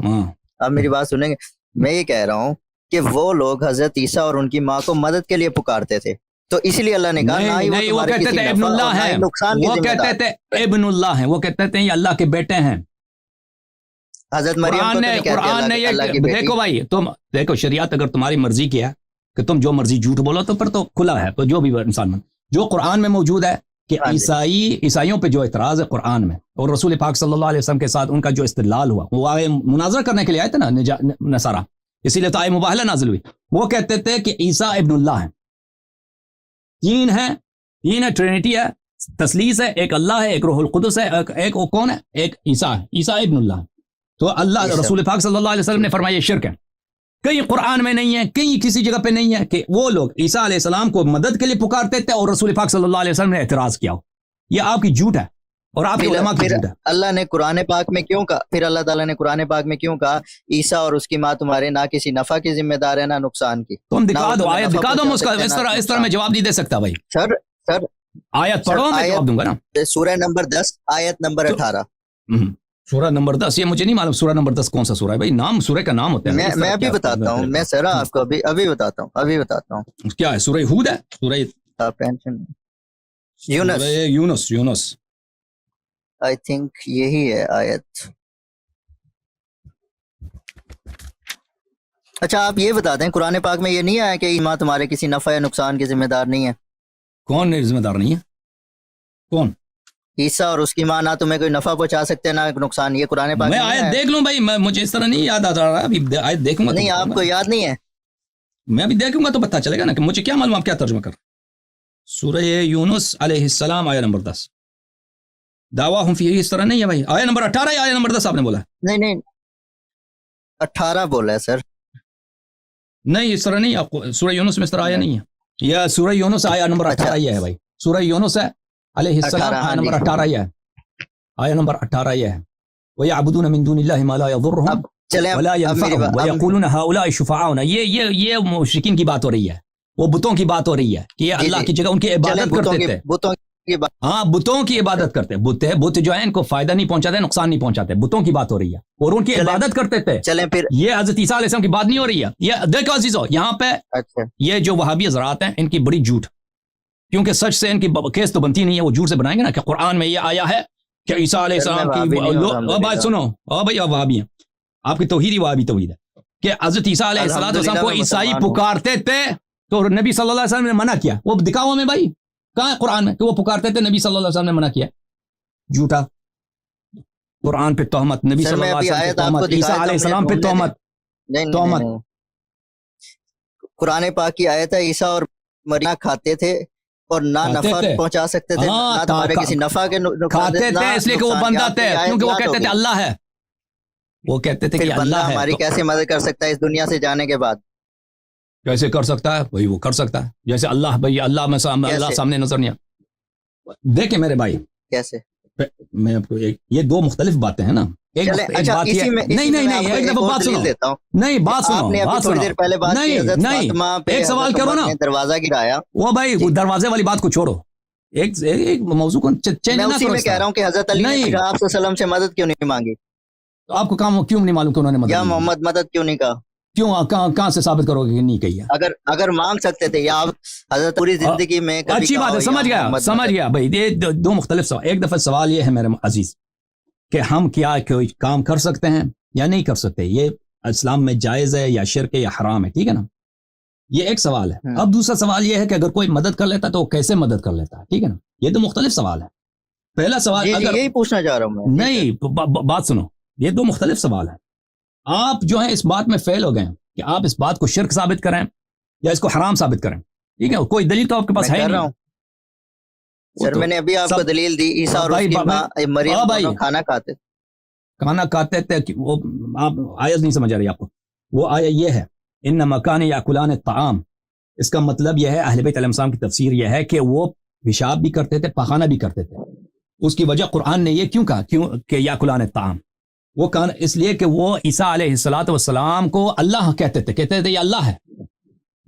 آپ میری بات سنیں گے. میں یہ کہہ رہا ہوں کہ وہ لوگ حضرت عیسیٰ اور ان کی ماں کو مدد کے لیے پکارتے تھے, تو اسی لیے اللہ نے کہا نہیں, وہ کہتے تھے ابن اللہ ہیں, وہ کہتے تھے ابن اللہ ہیں, وہ کہتے تھے یہ اللہ کے بیٹے ہیں. حضرت مریم قرآن نے یہ دیکھو بھائی, تم دیکھو شریعت اگر تمہاری مرضی کی ہے کہ تم جو مرضی جھوٹ بولو تو پھر تو کھلا ہے, تو جو بھی انسان من, جو قرآن میں موجود ہے کہ عیسائیوں پہ جو اعتراض ہے قرآن میں, اور رسول پاک صلی اللہ علیہ وسلم کے ساتھ ان کا جو استدلال ہوا, وہ آئے مناظرہ کرنے کے لیے آئے تھے نا نصارہ, اسی لیے تو آئے مباہلہ نازل ہوئی. وہ کہتے تھے کہ عیسیٰ ابن اللہ ہیں, تین ہے, ٹرینٹی ہے, تثلیث ہے, ایک اللہ ہے, ایک روح القدس ہے, ایک وہ کون ہے, ایک عیسیٰ ہے, عیسیٰ ابن اللہ. تو اللہ رسول پاک صلی اللہ علیہ وسلم نے فرمایا یہ شرک ہے. کہیں قرآن میں نہیں ہے, کہیں کسی جگہ پہ نہیں ہے کہ وہ لوگ عیسیٰ علیہ السلام کو مدد کے لیے پکارتے تھے اور رسول پاک صلی اللہ علیہ وسلم نے اعتراض کیا ہو. یہ آپ کی جھوٹ ہے اور آپ کے علماء کی جھوٹ ہے. اللہ نے قرآن پاک میں کیوں کہا, پھر اللہ تعالیٰ نے قرآن پاک میں کیوں کہا عیسیٰ اور اس کی ماں تمہارے نہ کسی نفع کی ذمہ دار ہے نہ نقصان کی. تم دکھا دو آیت, دکھا دو, اس طرح میں جواب نہیں دے سکتا بھائی. سر آیت پڑھو, میں جواب دوں گا نا. سورہ نمبر 10 آیت نمبر 18. سورہ نمبر 10, یہ مجھے نہیں معلوم سورہ نمبر 10 کون سا سورہ ہے بھائی, نام سورہ کا نام ہوتا ہے. میں ابھی بتاتا ہوں, میں سر آپ کو ابھی بتاتا ہوں. کیا ہے, سورہ ہود ہے, سورہ یونس آئی تھنک یہی ہے آیت. اچھا آپ یہ بتا دیں قرآن پاک میں یہ نہیں آیا کہ ماں تمہارے کسی نفع یا نقصان کی ذمہ دار نہیں ہے؟ کون ذمہ دار نہیں ہے؟ کون؟ عیسیٰ اور اس کی ماں نہ تمہیں کوئی نفع پہنچا سکتے نہ نقصان. یہ قرآن پاک میں آیت دیکھ لوں بھائی, مجھے اس طرح نہیں یاد آ رہا, ابھی آیت دیکھوں گا. نہیں آپ کو یاد نہیں ہے؟ میں ابھی دیکھوں گا تو پتہ چلے گا نا کہ مجھے کیا معلوم آپ کیا ترجمہ کر. سورہ یونس علیہ السلام آیت نمبر 10, دعواہم فیہ, اس طرح نہیں ہے بھائی. آیت نمبر 18 یا آیت نمبر 10 آپ نے بولا؟ نہیں 18 بولا ہے سر. نہیں اس طرح نہیں, آپ کو سورہ یونس میں اس طرح آیا نہیں ہے. یہ سورہ یونس آیت نمبر 18 یہ ہے بھائی. سورہ یونس ہے علیہ السلام آیت نمبر 18 یہ ہے. آیت نمبر 18 یہ ہے, وَيَعْبُدُونَ مِن دُونِ اللَّهِ مَا لَا يَضُرُّهُمْ وَلَا يَنفَعُهُمْ وَيَقُولُونَ هَؤُلَاءِ شُفَعَاؤُنَا. یہ مشرکین کی بات ہو رہی ہے, وہ بتوں کی بات ہو رہی ہے کہ یہ اللہ کی جگہ ان کی عبادت کرتے تھے. ہاں بتوں کی عبادت کرتے, بت جو ہیں ان کو فائدہ نہیں پہنچاتے, نقصان نہیں پہنچاتے, بتوں کی بات ہو رہی ہے اور ان کی عبادت کرتے تھے. چلیں پھر یہ حضرت عیسیٰ علیہ السلام کی بات نہیں ہو رہی ہے. یہ دیکھو عزیزو, یہاں پہ یہ جو وہابی حضرات ہیں ان کی بڑی جھوٹ, کیونکہ سچ سے ان کی کیس تو بنتی نہیں ہے, وہ جھوٹ سے بنائیں گے نا کہ قرآن میں یہ آیا ہے کہ عیسیٰ علیہ السلام کی بات سنو. بھائی آپ وہابی ہیں, آپ کی توحیدی وہابی توحید ہے کہ حضرت عیسیٰ علیہ السلام کو عیسائی پکارتے تھے تو نبی صلی اللہ علیہ وسلم نے منع کیا. وہ دکھاؤ ہمیں بھائی کہاں ہے قرآن میں کہ وہ پکارتے تھے, نبی صلی اللہ علیہ وسلم نے منع کیا. جھوٹا, قرآن پہ تہمت, نبی صلی اللہ علیہ وسلم پہ تہمت, عیسیٰ علیہ السلام پہ تہمت. قرآن پاک کی آیت ہے عیسیٰ اور مریم کھاتے تھے اور نہ نفع پہنچا سکتے تھے, نہ تمہارے کسی نفع کے کھاتے تھے اس لیے کہ وہ بندہ تھے, کیونکہ وہ کہتے تھے اللہ ہے. وہ کہتے تھے کہ اللہ ہے, ہماری کیسے مدد کر سکتا ہے اس دنیا سے جانے کے بعد؟ کیسے کر سکتا ہے بھائی, وہ کر سکتا ہے جیسے اللہ, بھائی اللہ میں اللہ سامنے نظر نہیں آ. دیکھیں میرے بھائی کیسے, میں آپ کو یہ دو مختلف باتیں ہیں نا. ایک بات یہ نہیں, ایک دفعہ بات سنو, نہیں بات سنو, نہیں ایک سوال کرو نا, دروازہ گرایا. وہ بھائی دروازے والی بات کو چھوڑو, ایک موضوع کو چینج نہ کرو. میں کہہ رہا ہوں کہ حضرت علی نے آپ صلی اللہ علیہ وسلم سے مدد کیوں نہیں مانگی؟ تو آپ کو کیوں نہیں معلوم کہ انہوں نے مدد, یا محمد مدد کیوں نہیں کہا؟ کیوں, کہاں سے ثابت کرو گے کہ نہیں کہی ہے؟ اگر مانگ سکتے تھے یا حضرت پوری زندگی میں. اچھی بات ہے, سمجھ گیا بھائی. یہ دو مختلف سوال. ایک دفعہ سوال یہ ہے میرے عزیز کہ ہم کیا کوئی کام کر سکتے ہیں یا نہیں کر سکتے, یہ اسلام میں جائز ہے یا شرک ہے یا حرام ہے, ٹھیک ہے نا, یہ ایک سوال ہے. اب دوسرا سوال یہ ہے کہ اگر کوئی مدد کر لیتا تو وہ کیسے مدد کر لیتا ہے, ٹھیک ہے نا. یہ تو مختلف سوال ہے. پہلا سوال یہی پوچھنا چاہ رہا ہوں میں. نہیں بات سنو, یہ دو مختلف سوال ہیں. آپ جو ہیں اس بات میں فیل ہو گئے ہیں کہ آپ اس بات کو شرک ثابت کریں یا اس کو حرام ثابت کریں, ٹھیک ہے. کوئی دلیل تو آپ کے پاس ہے نہیں. سر میں نے ابھی آپ کو دلیل دی, عیسیٰ اور اس کی ماں مریم کھانا کھاتے تھے. وہ آپ آیت نہیں سمجھ آ رہی آپ کو. وہ آیت یہ ہے انما کان یاکلان الطعام, اس کا مطلب یہ ہے, اہل بیت علیہ السلام کی تفسیر یہ ہے کہ وہ پیشاب بھی کرتے تھے, پخانہ بھی کرتے تھے. اس کی وجہ قرآن نے یہ کیوں کہا کہ یاکلان الطعام, وہ کان اس لیے کہ وہ عیسیٰ علیہ الصلوۃ والسلام کو اللہ کہتے تھے یہ اللہ ہے.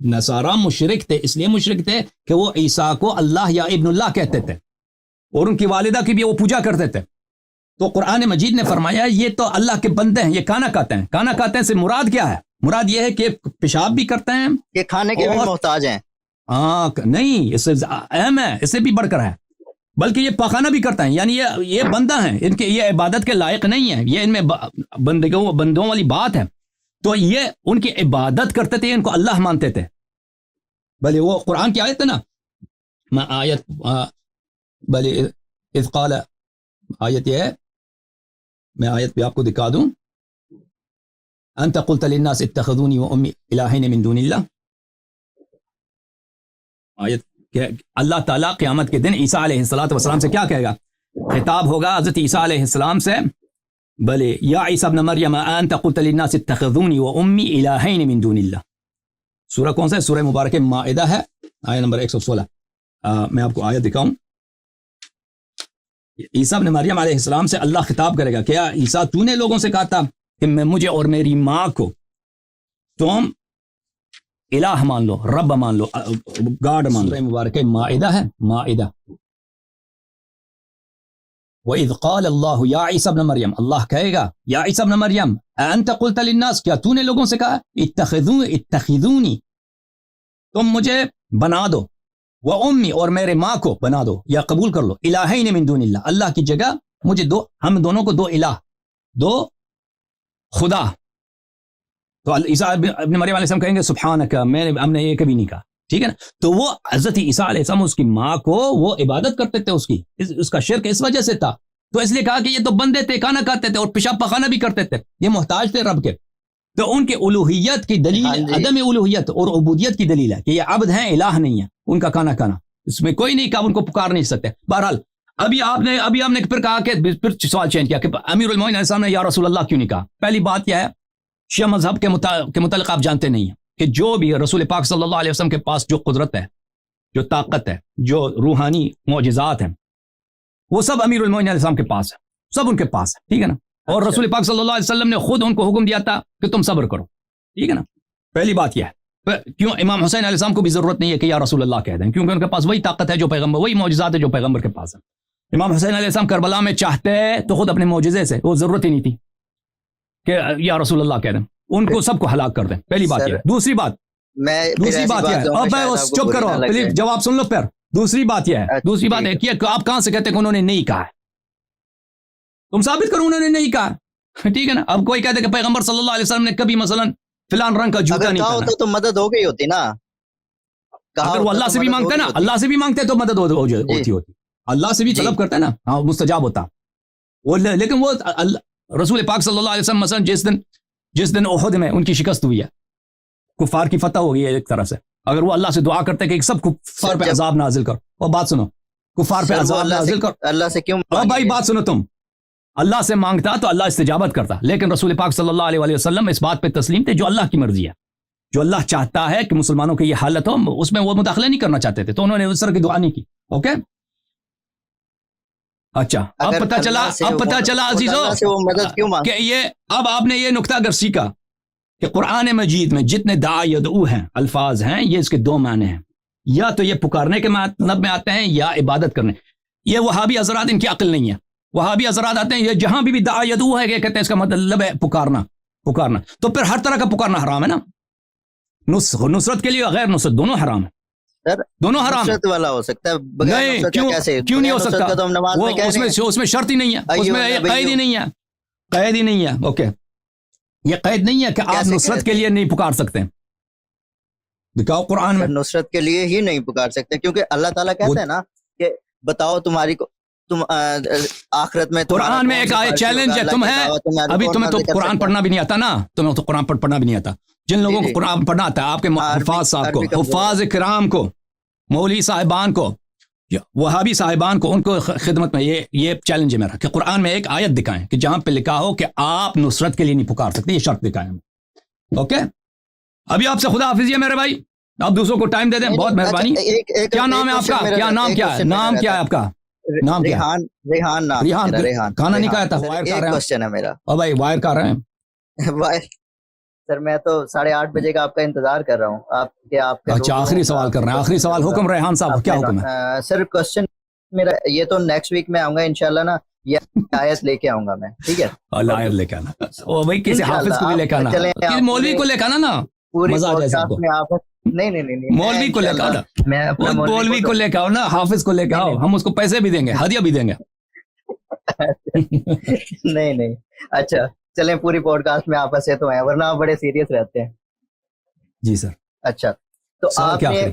نصارہ مشرک تھے، اس لیے مشرک تھے کہ وہ عیسیٰ کو اللہ یا ابن اللہ کہتے تھے، اور ان کی والدہ کی بھی وہ پوجا کرتے تھے. تو قرآن مجید نے فرمایا یہ تو اللہ کے بندے ہیں، یہ کھانا کھاتے ہیں. کھانا کھاتے ہیں سے مراد کیا ہے؟ مراد یہ ہے کہ پیشاب بھی کرتے ہیں، یہ کھانے کے بھی محتاج ہیں. نہیں، اس سے اہم ہے، اس سے بھی بڑھ کر ہے، بلکہ یہ پاخانہ بھی کرتے ہیں. یعنی یہ بندہ ہیں، ان کے یہ عبادت کے لائق نہیں ہے، یہ ان میں بندوں والی بات ہے. تو یہ ان کی عبادت کرتے تھے، ان کو اللہ مانتے تھے. بھلے وہ قرآن کی آیت ہے نا، میں آیت بھلے اذ قال، آیت یہ ہے، میں آیت بھی آپ کو دکھا دوں. انت قلت للناس اتخذوني وامي الہین من دون اللہ. آیت کہ اللہ تعالیٰ قیامت کے دن عیسیٰ علیہ الصلوۃ والسلام سے کیا کہے گا؟ خطاب ہوگا حضرت عیسیٰ علیہ السلام سے، بلے یا عیسیٰ ابن مریم انت قلت للناس اتخذوني وامي الہین من دون اللہ. سورہ کون سا ہے؟ سورہ مبارک مائدہ ہے، آیت نمبر 116. میں آپ کو آیت دکھاؤں. عیسیٰ ابن مریم علیہ السلام سے اللہ خطاب کرے گا، کیا عیسیٰ تو نے لوگوں سے کہا تھا کہ مجھے اور میری ماں کو تم الہ مان لو، رب مان لو، گاڈ مان لو. مبارک مائدہ ہے، مائدہ. وَإِذْ قَالَ اللَّهُ يَا عِيسَى ابْنَ مَرْيَمَ، اللہ کہے گا یا عیسیٰ ابن مریم أَأَنْتَ قُلْتَ لِلنَّاسِ، کیا تو نے لوگوں سے کہا اتخذونی، تم مجھے بنا دو، وَأُمِّي، اور میرے ماں کو بنا دو یا قبول کر لو، الہین من دون اللہ، اللہ کی جگہ مجھے دو، ہم دونوں کو دو الہ، دو خدا. تو عیسیٰ ابن مریم علیہ السلام کہیں گے سبحانک، ہم نے یہ کبھی نہیں کہا. ٹھیک ہے نا. تو وہ حضرت عیسیٰ علیہ السلام اس کی ماں کو وہ عبادت کرتے تھے، اس کی اس کا شرک اس وجہ سے تھا. تو اس لیے کہا کہ یہ تو بندے تھے، کھانا کھاتے تھے اور پیشاب پخانہ بھی کرتے تھے، یہ محتاج تھے رب کے. تو ان کے الوہیت کی دلیل عدم الوہیت اور عبودیت کی دلیل ہے کہ یہ عبد ہیں، الہ نہیں ہے. ان کا کھانا کھانا اس میں کوئی نہیں کہا، ان کو پکار نہیں سکتے. بہرحال ابھی آپ نے پھر کہا کہ پھر سوال چینج کیا کہ امیر المومنین علیہ السلام نے یا رسول اللہ کیوں نہیں کہا. پہلی بات یہ ہے شیعہ مذہب کے متعلق آپ جانتے نہیں ہیں کہ جو بھی رسول پاک صلی اللہ علیہ وسلم کے پاس جو قدرت ہے، جو طاقت ہے، جو روحانی معجزات ہیں، وہ سب امیر المومنین علیہ السلام کے پاس ہے، سب ان کے پاس ہے. ٹھیک ہے نا. اور رسول پاک صلی اللہ علیہ وسلم نے خود ان کو حکم دیا تھا کہ تم صبر کرو. ٹھیک ہے نا. پہلی بات یہ ہے کیوں امام حسین علیہ السلام کو بھی ضرورت نہیں ہے کہ یا رسول اللہ کہہ دیں، کیونکہ ان کے پاس وہی طاقت ہے جو پیغمبر، وہی معجزات ہے جو پیغمبر کے پاس ہے. امام حسین علیہ السلام کربلا میں چاہتے تو خود اپنے معجزے سے، وہ ضرورت ہی نہیں تھی کہ یا رسول اللہ کہہ دیں، ان کو سب کو ہلاک کر دیں. پہلی بات یہ ہے. دوسری بات یہ ہے، اب چپ کرو پلیز، جواب سن لو. پھر دوسری بات یہ ہے کہ آپ کہاں سے کہتے کہ انہوں نے نہیں کہا ہے؟ تم ثابت کرو انہوں نے نہیں کہا. ٹھیک ہے نا. اب کوئی کہتے کہ پیغمبر صلی اللہ علیہ وسلم نے کبھی مثلا فلان رنگ کا جوتا نہیں پہنا، تو مدد ہو گئی ہوتی نا. اگر وہ اللہ سے بھی مانگتے نا، اللہ سے بھی مانگتے تو مدد ہوتی، اللہ سے بھی طلب کرتے نا، ہاں مستجاب ہوتا. لیکن وہ رسول پاک صلی اللہ علیہ وسلم مثلا جس دن احد میں ان کی شکست ہوئی ہے، کفار کی فتح ہو گئی ہے ایک طرح سے، اگر وہ اللہ سے دعا کرتے کہ سب کفار پہ عذاب نازل کر، اور بات سنو، کفار پہ عذاب نازل کر، اللہ سے کیوں بھائی بات سنو، تم اللہ سے مانگتا تو اللہ استجابت کرتا. لیکن رسول پاک صلی اللہ علیہ وسلم اس بات پہ تسلیم تھے جو اللہ کی مرضی ہے، جو اللہ چاہتا ہے کہ مسلمانوں کی یہ حالت ہو، اس میں وہ مداخلہ نہیں کرنا چاہتے تھے، تو انہوں نے اس طرح کی دعا نہیں کی. اوکے. اچھا اب پتہ چلا عزیزو کہ یہ اب آپ نے یہ نقطہ اگر سیکھا کہ قرآن مجید میں جتنے دعا یدعو ہیں الفاظ ہیں، یہ اس کے دو معنی ہیں، یا تو یہ پکارنے کے مطلب میں آتے ہیں یا عبادت کرنے. یہ وہابی حضرات ان کی عقل نہیں ہے. وہابی حضرات آتے ہیں یہ جہاں بھی دعا یدعو ہے، کہتے ہیں اس کا مطلب ہے پکارنا. تو پھر ہر طرح کا پکارنا حرام ہے نا. نصرت کے لیے غیر نصرت دونوں حرام ہے، دونوں حرام ہے. والا ہو سکتا ہے نہیں، کیوں نہیں ہو سکتا؟ اس میں شرط ہی نہیں ہے، اس میں قید ہی نہیں ہے، قید ہی نہیں ہے. اوکے. یہ قید نہیں ہے کہ آپ نصرت کے لیے نہیں پکار سکتے. دکھاؤ قرآن میں نصرت کے لیے ہی نہیں پکار سکتے، کیونکہ اللہ تعالیٰ کہتا ہے نا کہ بتاؤ تمہاری کو تم آخرت میں. قرآن میں ایک آیت چیلنج ہے تمہیں، ابھی تمہیں تو قرآن پڑھنا بھی نہیں آتا نا، تمہیں تو قرآن پڑھنا بھی نہیں آتا. جن لوگوں کو قرآن پڑھنا آتا ہے، آپ کے حفاظ صاحب کو، حفاظ کرام کو، مولوی صاحبان کو، وہابی صاحبان کو، ان کو خدمت میں یہ چیلنج ہے میرا کہ قرآن میں ایک آیت دکھائیں کہ جہاں پہ لکھا ہو کہ آپ نصرت کے لیے نہیں پکار سکتے، یہ شرط دکھائیں. اوکے. ابھی آپ سے خدا حافظ ہے میرے بھائی، آپ دوسروں کو ٹائم دے دیں، بہت مہربانی. کیا نام ہے آپ کا؟ کیا نام کیا ہے؟ نام کیا ہے آپ کا؟ نام کیا؟ ریحان نام. ریحان کھانا نہیں کھایا تھا. وائر کر رہے ہیں. کوشچن ہے میرا. او بھائی وائر کر رہے ہیں. وائر سر میں تو 8:30 بجے کا آپ کا انتظار کر رہا ہوں. آپ کا اچھا آخری سوال کر رہے ہیں. آخری سوال. حکم ریحان صاحب کیا حکم ہے سر؟ کوشچن میرا یہ تو نیکسٹ ویک میں آؤں گا انشاءاللہ نا. یہ آیت لے کے آؤں گا میں. ٹھیک ہے. اللہ آیت لے کے آنا. او بھائی کسی حافظ کو بھی لے کے آنا, کسی مولوی کو لے کے آنا نا. مزہ آ جائے سب کو. نہیں مولوی کو لے کے آنا. مولوی کو لے کے آؤ نا, حافظ کو لے کے آؤ. ہم اس کو پیسے بھی دیں گے, ہدیہ بھی دیں گے. نہیں اچھا چلیں پوری پوڈ کاسٹ میں آپ ہنسے تو ہیں, ورنہ آپ بڑے سیریس رہتے ہیں. جی سر. اچھا تو آپ نے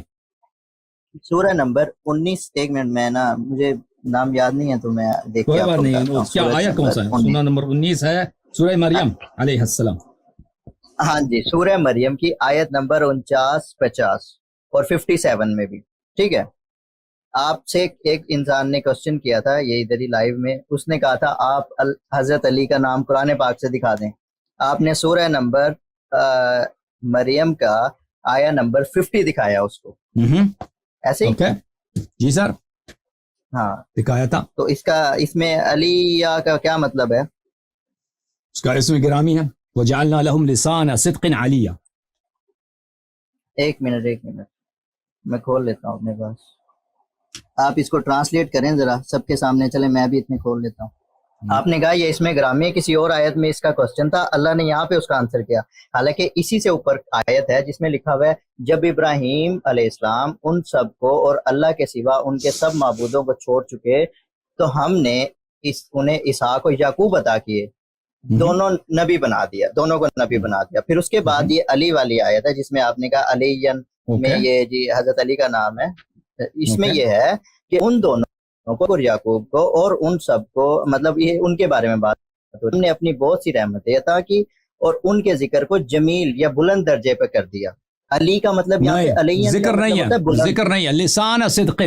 سورہ نمبر 19, ایک منٹ میں نا مجھے نام یاد نہیں ہے تو میں دیکھ کے آپ کو بتاتا ہوں. کیا آیت کون سا ہے؟ سورہ نمبر 19 ہے, سورہ مریم علیہ السلام. ہاں جی, سورہ مریم کی آیت نمبر 49, 50 اور 57 میں بھی. ٹھیک ہے. آپ سے ایک انسان نے کوسچن کیا تھا یہ ادھر ہی لائیو میں. اس نے کہا تھا آپ حضرت علی کا نام قرآن پاک سے دکھا دیں. آپ نے سورہ نمبر مریم کا آیا نمبر 50 دکھایا اس کو. ایسے ہی جی سر. ہاں دکھایا تھا. تو اس میں علی یا کا کیا مطلب ہے؟ اس کا اسم گرامی ہے. وجعلنا لهم لسان صدق علیہ. ایک منٹ میں کھول لیتا ہوں اپنے پاس. آپ اس کو ٹرانسلیٹ کریں ذرا سب کے سامنے. چلیں میں بھی اتنے کھول لیتا ہوں. آپ نے کہا یہ اس میں گرامی ہے, کسی اور آیت میں اس کا کوسچن تھا, اللہ نے یہاں پہ اس کا آنسر کیا. حالانکہ اسی سے اوپر آیت ہے جس میں لکھا ہوا ہے جب ابراہیم علیہ السلام ان سب کو اور اللہ کے سوا ان کے سب معبودوں کو چھوڑ چکے تو ہم نے انہیں اسحاق و یعقوب عطا کیے, دونوں نبی بنا دیا, دونوں کو نبی بنا دیا. پھر اس کے بعد یہ علی والی آیت ہے جس میں آپ نے کہا علی میں یہ جی حضرت علی کا نام ہے. اس میں یہ ہے کہ ان دونوں کو اور یعقوب کو اور ان سب کو مطلب یہ ان کے بارے میں بات, ہم نے اپنی بہت سی رحمتیں عطا کی اور ان کے ذکر کو جمیل یا بلند درجے پہ کر دیا. علی کا مطلب یہاں پہ علی ذکر نہیں ہے, ذکر نہیں ہے. لسان صدق,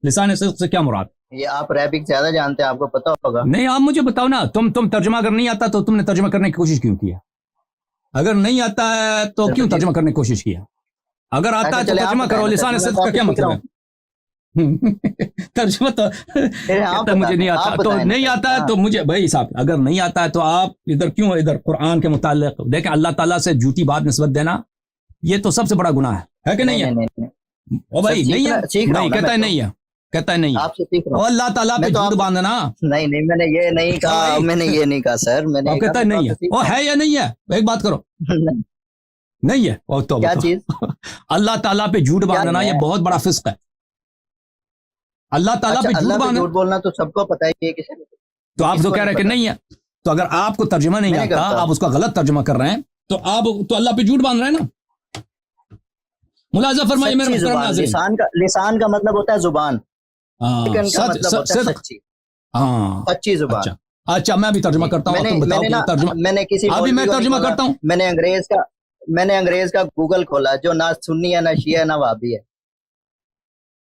لسان صدق سے کیا مراد؟ یہ آپ عربک زیادہ جانتے ہیں, آپ کو پتا ہوگا. نہیں آپ مجھے بتاؤ نا, تم ترجمہ اگر نہیں آتا تو تم نے ترجمہ کرنے کی کوشش کیوں کیا؟ اگر نہیں آتا ہے تو کیوں ترجمہ کرنے کی کوشش کیا؟ اگر آتا ہے تو ترجمہ کرو. لسان صدق کا کیا مطلب ہے؟ ترجمہ تو مجھے نہیں آتا, تو نہیں آتا ہے تو مجھے بھائی صاحب اگر نہیں آتا ہے تو آپ ادھر کیوں ادھر قرآن کے متعلق دیکھیں. اللہ تعالیٰ سے جھوٹی بات نسبت دینا یہ تو سب سے بڑا گناہ ہے کہ نہیں ہے؟ او بھائی نہیں ہے, نہیں کہتا ہے نہیں ہے, کہتا ہے نہیں ہے. اللہ تعالیٰ پہ جھوٹ باندھنا. نہیں میں نے یہ نہیں کہا, میں نے یہ نہیں کہا سر. میں نے کہتا ہے نہیں ہے. وہ ہے یا نہیں ہے؟ ایک بات کرو, نہیں ہے. اور تو کیا چیز؟ اللہ تعالیٰ پہ جھوٹ باندھنا یہ بہت بڑا فسق ہے. اللہ تعالیٰ پہ جھوٹ بولنا تو سب کو پتا ہے کہ تو آپ تو کہہ رہے ہیں کہ نہیں ہے. تو اگر آپ کو ترجمہ نہیں آتا, آپ اس کا غلط ترجمہ کر رہے ہیں تو آپ تو اللہ پہ جھوٹ باندھ رہے ہیں نا. ملاحظہ فرمائیے میرے محترم ناظرین, لسان کا مطلب ہوتا ہے زبان, سچی زبان. اچھا میں بھی ترجمہ کرتا ہوں, تم بتاؤ کہ ترجمہ. ابھی میں ترجمہ کرتا ہوں. میں نے انگریز کا گوگل کھولا جو نہ سنی ہے نہ شیعہ ہے نہ وہابی ہے.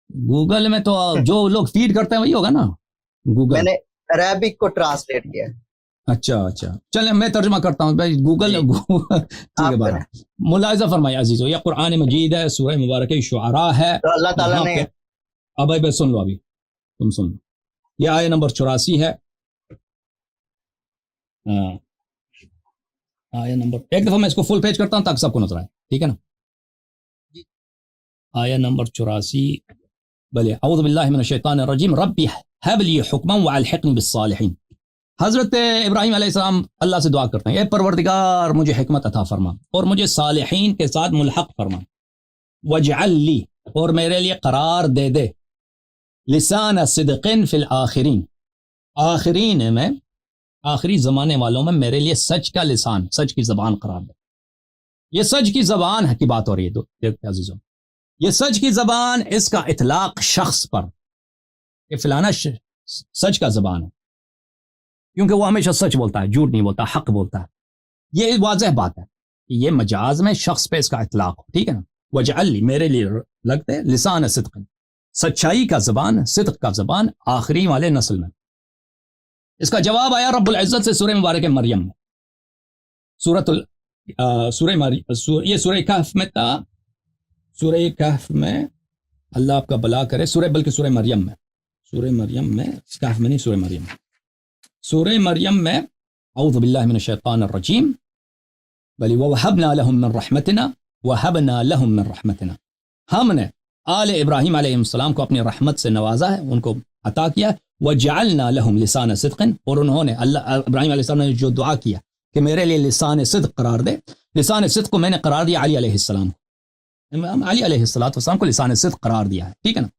گوگل میں تو جو لوگ فیڈ کرتے ہیں وہی ہوگا نا گوگل. میں نے عربک کو ٹرانسلیٹ کیا. اچھا چلیں میں ترجمہ کرتا ہوں بھائی. گوگل ٹھیک ہے. ملاحظہ فرمائے عزیزو, یہ قرآن مجید ہے, سورہ مبارکہ شعراء ہے. تو اللہ تعالیٰ نے اب سن لو, ابھی تم سن لو. یہ آیت نمبر 84 ہے. آیت نمبر, ایک دفعہ میں اس کو فل پیج کرتا ہوں تاکہ سب کو نظر آئے, ٹھیک ہے نا. آیت نمبر 84. بلے اعوذ باللہ من الشیطان الرجیم ربی ہب لی حکما والحقنی بالصالحین. حضرت ابراہیم علیہ السلام اللہ سے دعا کرتے ہیں, اے پروردگار مجھے حکمت عطا فرما اور مجھے صالحین کے ساتھ ملحق فرما. واجعل لی, اور میرے لیے قرار دے دے, لسان صدق فی الآخرین, آخرین میں, آخری زمانے والوں میں میرے لیے سچ کا لسان, سچ کی زبان قرار دے. یہ سچ کی زبان کی بات ہو رہی ہے عزیزوں. یہ سچ کی زبان, اس کا اطلاق شخص پر کہ فلانا سچ کا زبان ہے, کیونکہ وہ ہمیشہ سچ بولتا ہے, جھوٹ نہیں بولتا, حق بولتا ہے. یہ واضح بات ہے کہ یہ مجاز میں شخص پہ اس کا اطلاق ہو, ٹھیک ہے نا. وجعل لی, میرے لیے لگتے ہیں لسان صدق, سچائی کا زبان, صدق کا زبان آخری والے نسل میں. اس کا جواب آیا رب العزت سے سورہ مبارک مریم میں. یہ سورہ کہف میں تھا, سورہ کہف میں, اللہ آپ کا بلا کرے, بلکہ سورہ مریم میں, سورہ مریم میں کہف میں نہیں، سورہ مریم میں اعوذ باللہ من الشیطان الرجیم بلی وَوَهَبْنَا لَهُم مِّن رَحْمَتِنَا وَهَبْنَا لَهُم مِّن رَحْمَتِنَا، ہم نے آل ابراہیم علیہ السلام کو اپنی رحمت سے نوازا ہے، ان کو عطا کیا، وَجَعَلْنَا لَهُم لِسَانَ صِدْقٍ، اور انہوں نے اللہ ابراہیم علیہ السلام نے جو دعا کیا کہ میرے لیے لسان صدق قرار دے، لسان صدق کو میں نے قرار دیا علی علیہ السلام، علی علیہ السلام کو لسان صدق قرار دیا ہے، ٹھیک ہے نا۔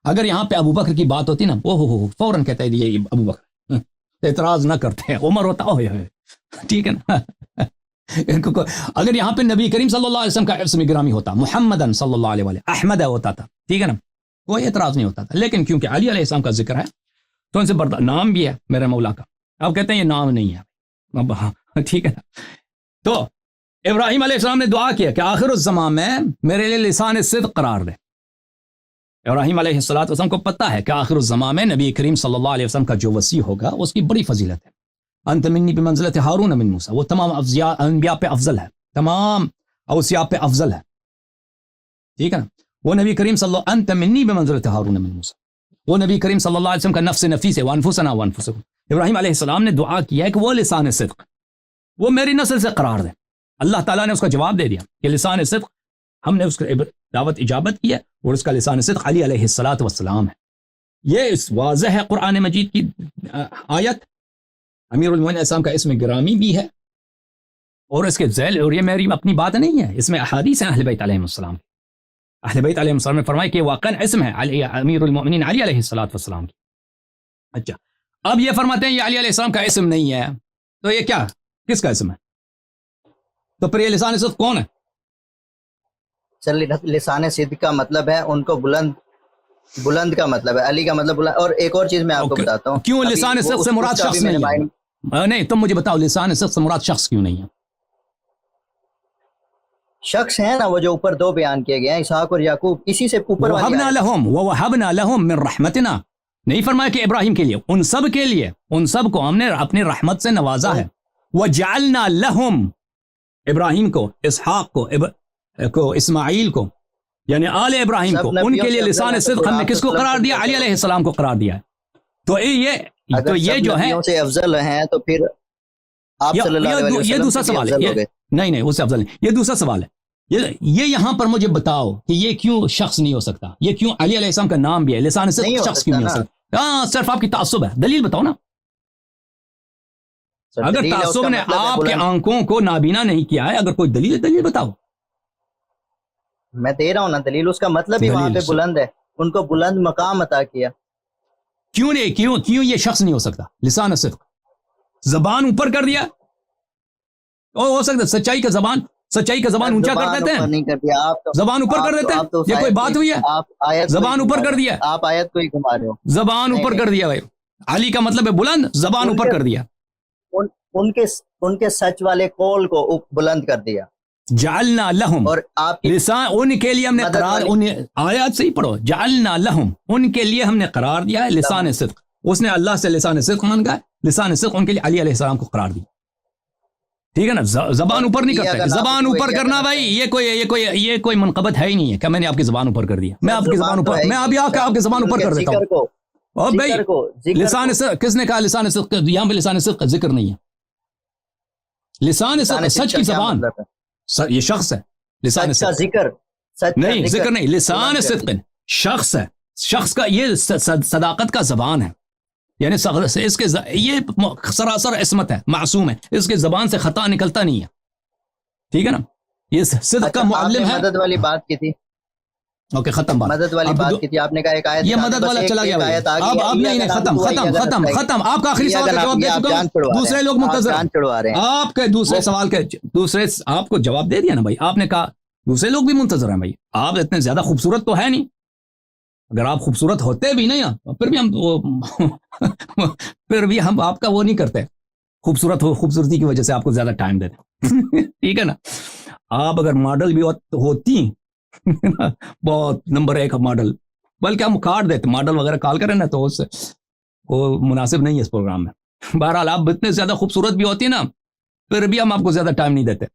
اگر یہاں پہ ابو بکر کی بات ہوتی نا، وہ فوراً کہتے ہیں یہ ابو بکر، اعتراض نہ کرتے ہیں، عمر ہوتا ہوئے، ٹھیک ہے نا۔ اگر یہاں پہ نبی کریم صلی اللہ علیہ وسلم کا اسم گرامی ہوتا، محمدن صلی اللہ علیہ وسلم، احمد ہوتا تھا، ٹھیک ہے نا، کوئی اعتراض نہیں ہوتا تھا، لیکن کیونکہ علی علیہ السلام کا ذکر ہے تو ان سے نام بھی ہے میرے مولا کا، اب کہتے ہیں یہ نام نہیں ہے، ٹھیک ہے نا۔ تو ابراہیم علیہ السلام نے دعا کیا کہ آخر الزمان میں میرے لیے لسان صدق قرار دے۔ ابراہیم علیہ السلام کو پتہ ہے کہ آخر الزمان میں نبی کریم صلی اللہ علیہ وسلم کا جو وصی ہوگا اس کی بڑی فضیلت ہے، انت منی بمنزلت ہارون من موسیٰ، وہ تمام انبیاء پہ افضل ہے، تمام اوصیاء پہ افضل ہے، ٹھیک ہے نا۔ وہ نبی کریم صلی اللہ انت منی بمنزلت ہارون من موسیٰ، وہ نبی کریم صلی اللہ علیہ وسلم کا نفس نفیس ہے، وانفسنا وانفسکم۔ ابراہیم علیہ السلام نے دعا کیا ہے کہ وہ لسان صدق وہ میری نسل سے قرار دے، اللہ تعالیٰ نے اس کا جواب دے دیا کہ لسان صدق، ہم نے اس کی دعوت اجابت کی ہے، اور اس کا لسان صدق علی علیہ السلام ہے۔ یہ اس واضح ہے قرآن مجید کی آیت، امیر المومنین علیہ السلام کا اسم گرامی بھی ہے، اور اس کے ذیل، اور یہ میری اپنی بات نہیں ہے، اس میں احادیث ہیں اہل بیت علیہ السلام، اہل بیت علیہ السلام نے فرمایا کہ واقعا اسم ہے علی امیر المومنین علی علیہ السلام کی۔ اچھا، اب یہ فرماتے ہیں یہ علی علیہ السلام کا اسم نہیں ہے، تو یہ کیا کس کا اسم ہے؟ تو پھر یہ لسان صدق کون ہے؟ لسان صدق کا مطلب ہے ان کو بلند کا مطلب ہے، علی کا مطلب بلند۔ اور ایک اور چیز میں آپ کو بتاتا ہوں، کیوں لسان صدق سے مراد شخص نہیں ہے؟ نہیں، تم مجھے بتاؤ لسان صدق سے مراد شخص کیوں نہیں ہے؟ شخص ہیں نا وہ جو اوپر دو بیان کیے گئے ہیں، اسحاق اور یعقوب، اسی سے اوپر والی وَوَهَبْنَا لَهُم وَوَهَبْنَا لَهُم مِّن رَحْمَتِنَا، نہیں فرمایا کہ ابراہیم کے لیے، ان سب کے لیے، ان سب کو ہم نے اپنی رحمت سے نوازا ہے۔ وَجَعَلْنَا لَهُم، ابراہیم کو، اسحاق کو، اسماعیل کو، یعنی آل ابراہیم کو، ان کے لیے لسان صدق ہم نے کس کو قرار دیا؟ علی علیہ السلام کو قرار دیا ہے۔ تو یہ جو ہے سے افضل ہیں تو پھر آپ صلی اللہ علیہ وسلم یہ دوسرا سوال ہے، نہیں اس سے افضل نہیں، یہ دوسرا سوال ہے۔ یہ یہاں پر مجھے بتاؤ کہ یہ کیوں شخص نہیں ہو سکتا؟ یہ کیوں علی علیہ السلام کا نام بھی ہے، لسان صدق شخص کیوں نہیں ہو سکتا؟ ہاں، صرف آپ کی تعصب ہے، دلیل بتاؤ نا۔ اگر تعصب نے آپ کے آنکھوں کو نابینا نہیں کیا ہے، اگر کوئی دلیل بتاؤ۔ میں دے رہا ہوں نا دلیل، اس کا مطلب ہی وہاں پہ بلند ہے، ان کو بلند مقام عطا کیا۔ کیوں یہ شخص نہیں ہو سکتا؟ لسان صدق، زبان اوپر کر دیا، اور ہو سکتا سچائی کا زبان اونچا کر دیتے ہیں، زبان اوپر کر دیتے ہیں، یہ کوئی بات ہوئی ہے؟ زبان اوپر کر دیا، آپ آیت کو ہی گھما رہے ہو، زبان اوپر کر دیا بھائی، علی کا مطلب ہے بلند، زبان اوپر کر دیا، ان کے سچ والے قول کو بلند کر دیا۔ جعلنا لہم، اور آپ لسان، ان کے لیے ہم نے قرار، آیات سے ہی پڑھو، جعلنا لہم، ان کے لیے ہم نے قرار دیا ہے لسان صدق، اس نے اللہ سے لسان صدق مانگا ہے، لسان صدق ان کے لیے علی علیہ السلام کو قرار دیا، ٹھیک ہے نا۔ زبان اوپر نہیں کرتے، زبان اوپر کرنا بھائی یہ کوئی منقبت ہے ہی نہیں ہے کہ میں نے آپ کی زبان اوپر کر دیا، میں آپ کی زبان اوپر، میں ابھی آپ کی زبان اوپر کر دیتا ہوں۔ اور بھائی لسان صدق کس نے کہا؟ لسان صدق، یہاں پہ لسان صدق کا ذکر نہیں ہے، لسان صدق سچ کی زبان، یہ شخص ہے، لسان صدق ذکر نہیں، ذکر نہیں، لسان صدق شخص ہے، شخص کا یہ صداقت کا زبان ہے، یعنی اس کے یہ سراسر عصمت ہے، معصوم ہے، اس کے زبان سے خطا نکلتا نہیں ہے، ٹھیک ہے نا۔ یہ صدق کا معلم ہے۔ مدد والی بات کی تھی، اوکے ختم بات، مدد والی بات کی تھی آپ نے کہا ایک آیت، یہ مدد والا چلا گیا بھائی، اب نہیں، ختم، آپ کا آخری سوال کا جواب دے چکا ہوں، دوسرے لوگ منتظر ہیں آپ کے دوسرے سوال کے، آپ کو جواب دے دیا نا بھائی، آپ نے کہا دوسرے لوگ بھی منتظر ہیں بھائی، آپ اتنے زیادہ خوبصورت تو ہے نہیں، اگر آپ خوبصورت ہوتے بھی نہیں پھر بھی ہم آپ کا وہ نہیں کرتے، خوبصورتی کی وجہ سے آپ کو زیادہ ٹائم دیتے، ٹھیک ہے نا۔ آپ اگر ماڈل بھی ہوتی بہت نمبر 1 ماڈل، بلکہ ہم کارڈ دیتے، ماڈل وغیرہ کال کریں نا تو اس سے وہ مناسب نہیں ہے اس پروگرام میں۔ بہرحال آپ اتنے زیادہ خوبصورت بھی ہوتی نا، پھر بھی ہم آپ کو زیادہ ٹائم نہیں دیتے،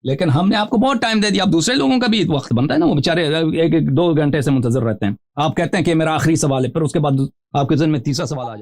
لیکن ہم نے آپ کو بہت ٹائم دے دیا. اب دوسرے لوگوں کا بھی وقت بنتا ہے نا, وہ بیچارے 1-2 گھنٹے سے منتظر رہتے ہیں. آپ کہتے ہیں کہ میرا آخری سوال ہے, پھر اس کے بعد آپ کے ذہن میں تیسرا سوال آ جائے.